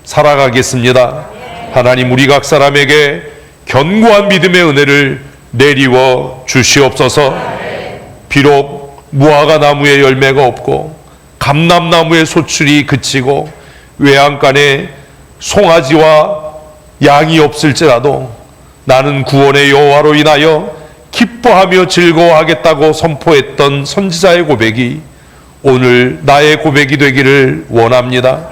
살아가겠습니다. 하나님, 우리 각 사람에게 견고한 믿음의 은혜를 내리워 주시옵소서. 비록 무화과 나무에 열매가 없고 감람나무의 소출이 그치고 외양간에 송아지와 양이 없을지라도 나는 구원의 여호와로 인하여 기뻐하며 즐거워하겠다고 선포했던 선지자의 고백이 오늘 나의 고백이 되기를 원합니다.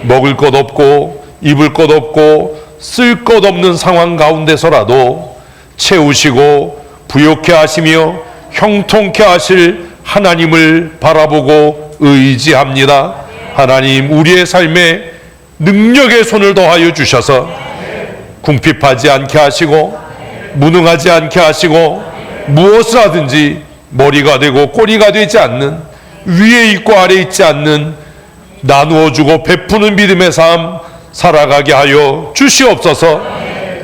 먹을 것 없고 입을 것 없고 쓸 것 없는 상황 가운데서라도 채우시고 부욕케 하시며 형통케 하실 하나님을 바라보고 의지합니다. 하나님, 우리의 삶에 능력의 손을 더하여 주셔서 궁핍하지 않게 하시고 무능하지 않게 하시고 무엇을 하든지 머리가 되고 꼬리가 되지 않는, 위에 있고 아래 있지 않는 나누어 주고 베푸는 믿음의 삶 살아가게 하여 주시옵소서.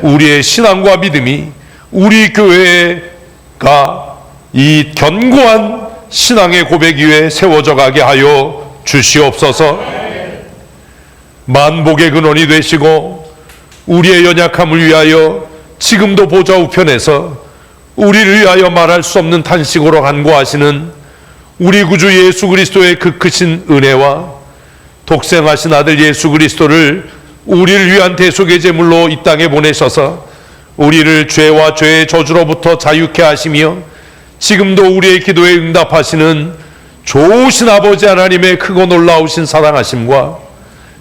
우리의 신앙과 믿음이 우리 교회가 이 견고한 신앙의 고백 위에 세워져 가게 하여 주시옵소서. 만복의 근원이 되시고 우리의 연약함을 위하여 지금도 보좌 우편에서 우리를 위하여 말할 수 없는 탄식으로 간구하시는 우리 구주 예수 그리스도의 그 크신 은혜와 독생하신 아들 예수 그리스도를 우리를 위한 대속의 제물로 이 땅에 보내셔서 우리를 죄와 죄의 저주로부터 자유케 하시며 지금도 우리의 기도에 응답하시는 좋으신 아버지 하나님의 크고 놀라우신 사랑하심과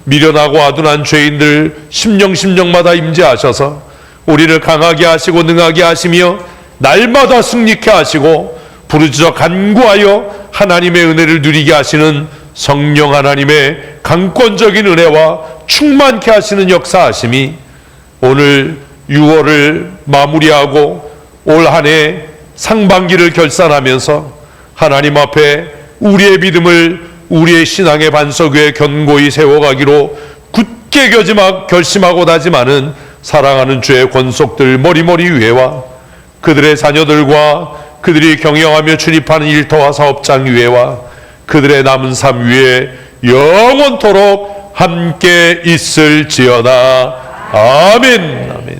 미련하고 아둔한 죄인들 심령마다 임재하셔서 우리를 강하게 하시고 능하게 하시며 날마다 승리케 하시고 부르짖어 간구하여 하나님의 은혜를 누리게 하시는 성령 하나님의 강권적인 은혜와 충만케 하시는 역사하심이 오늘 6월을 마무리하고 올 한 해 상반기를 결산하면서 하나님 앞에 우리의 믿음을 우리의 신앙의 반석 위에 견고히 세워가기로 굳게 결심하고 다짐하는 사랑하는 주의 권속들 머리머리 위에와 그들의 자녀들과 그들이 경영하며 출입하는 일터와 사업장 위에와 그들의 남은 삶 위에 영원토록 함께 있을지어다. 아멘. 아멘.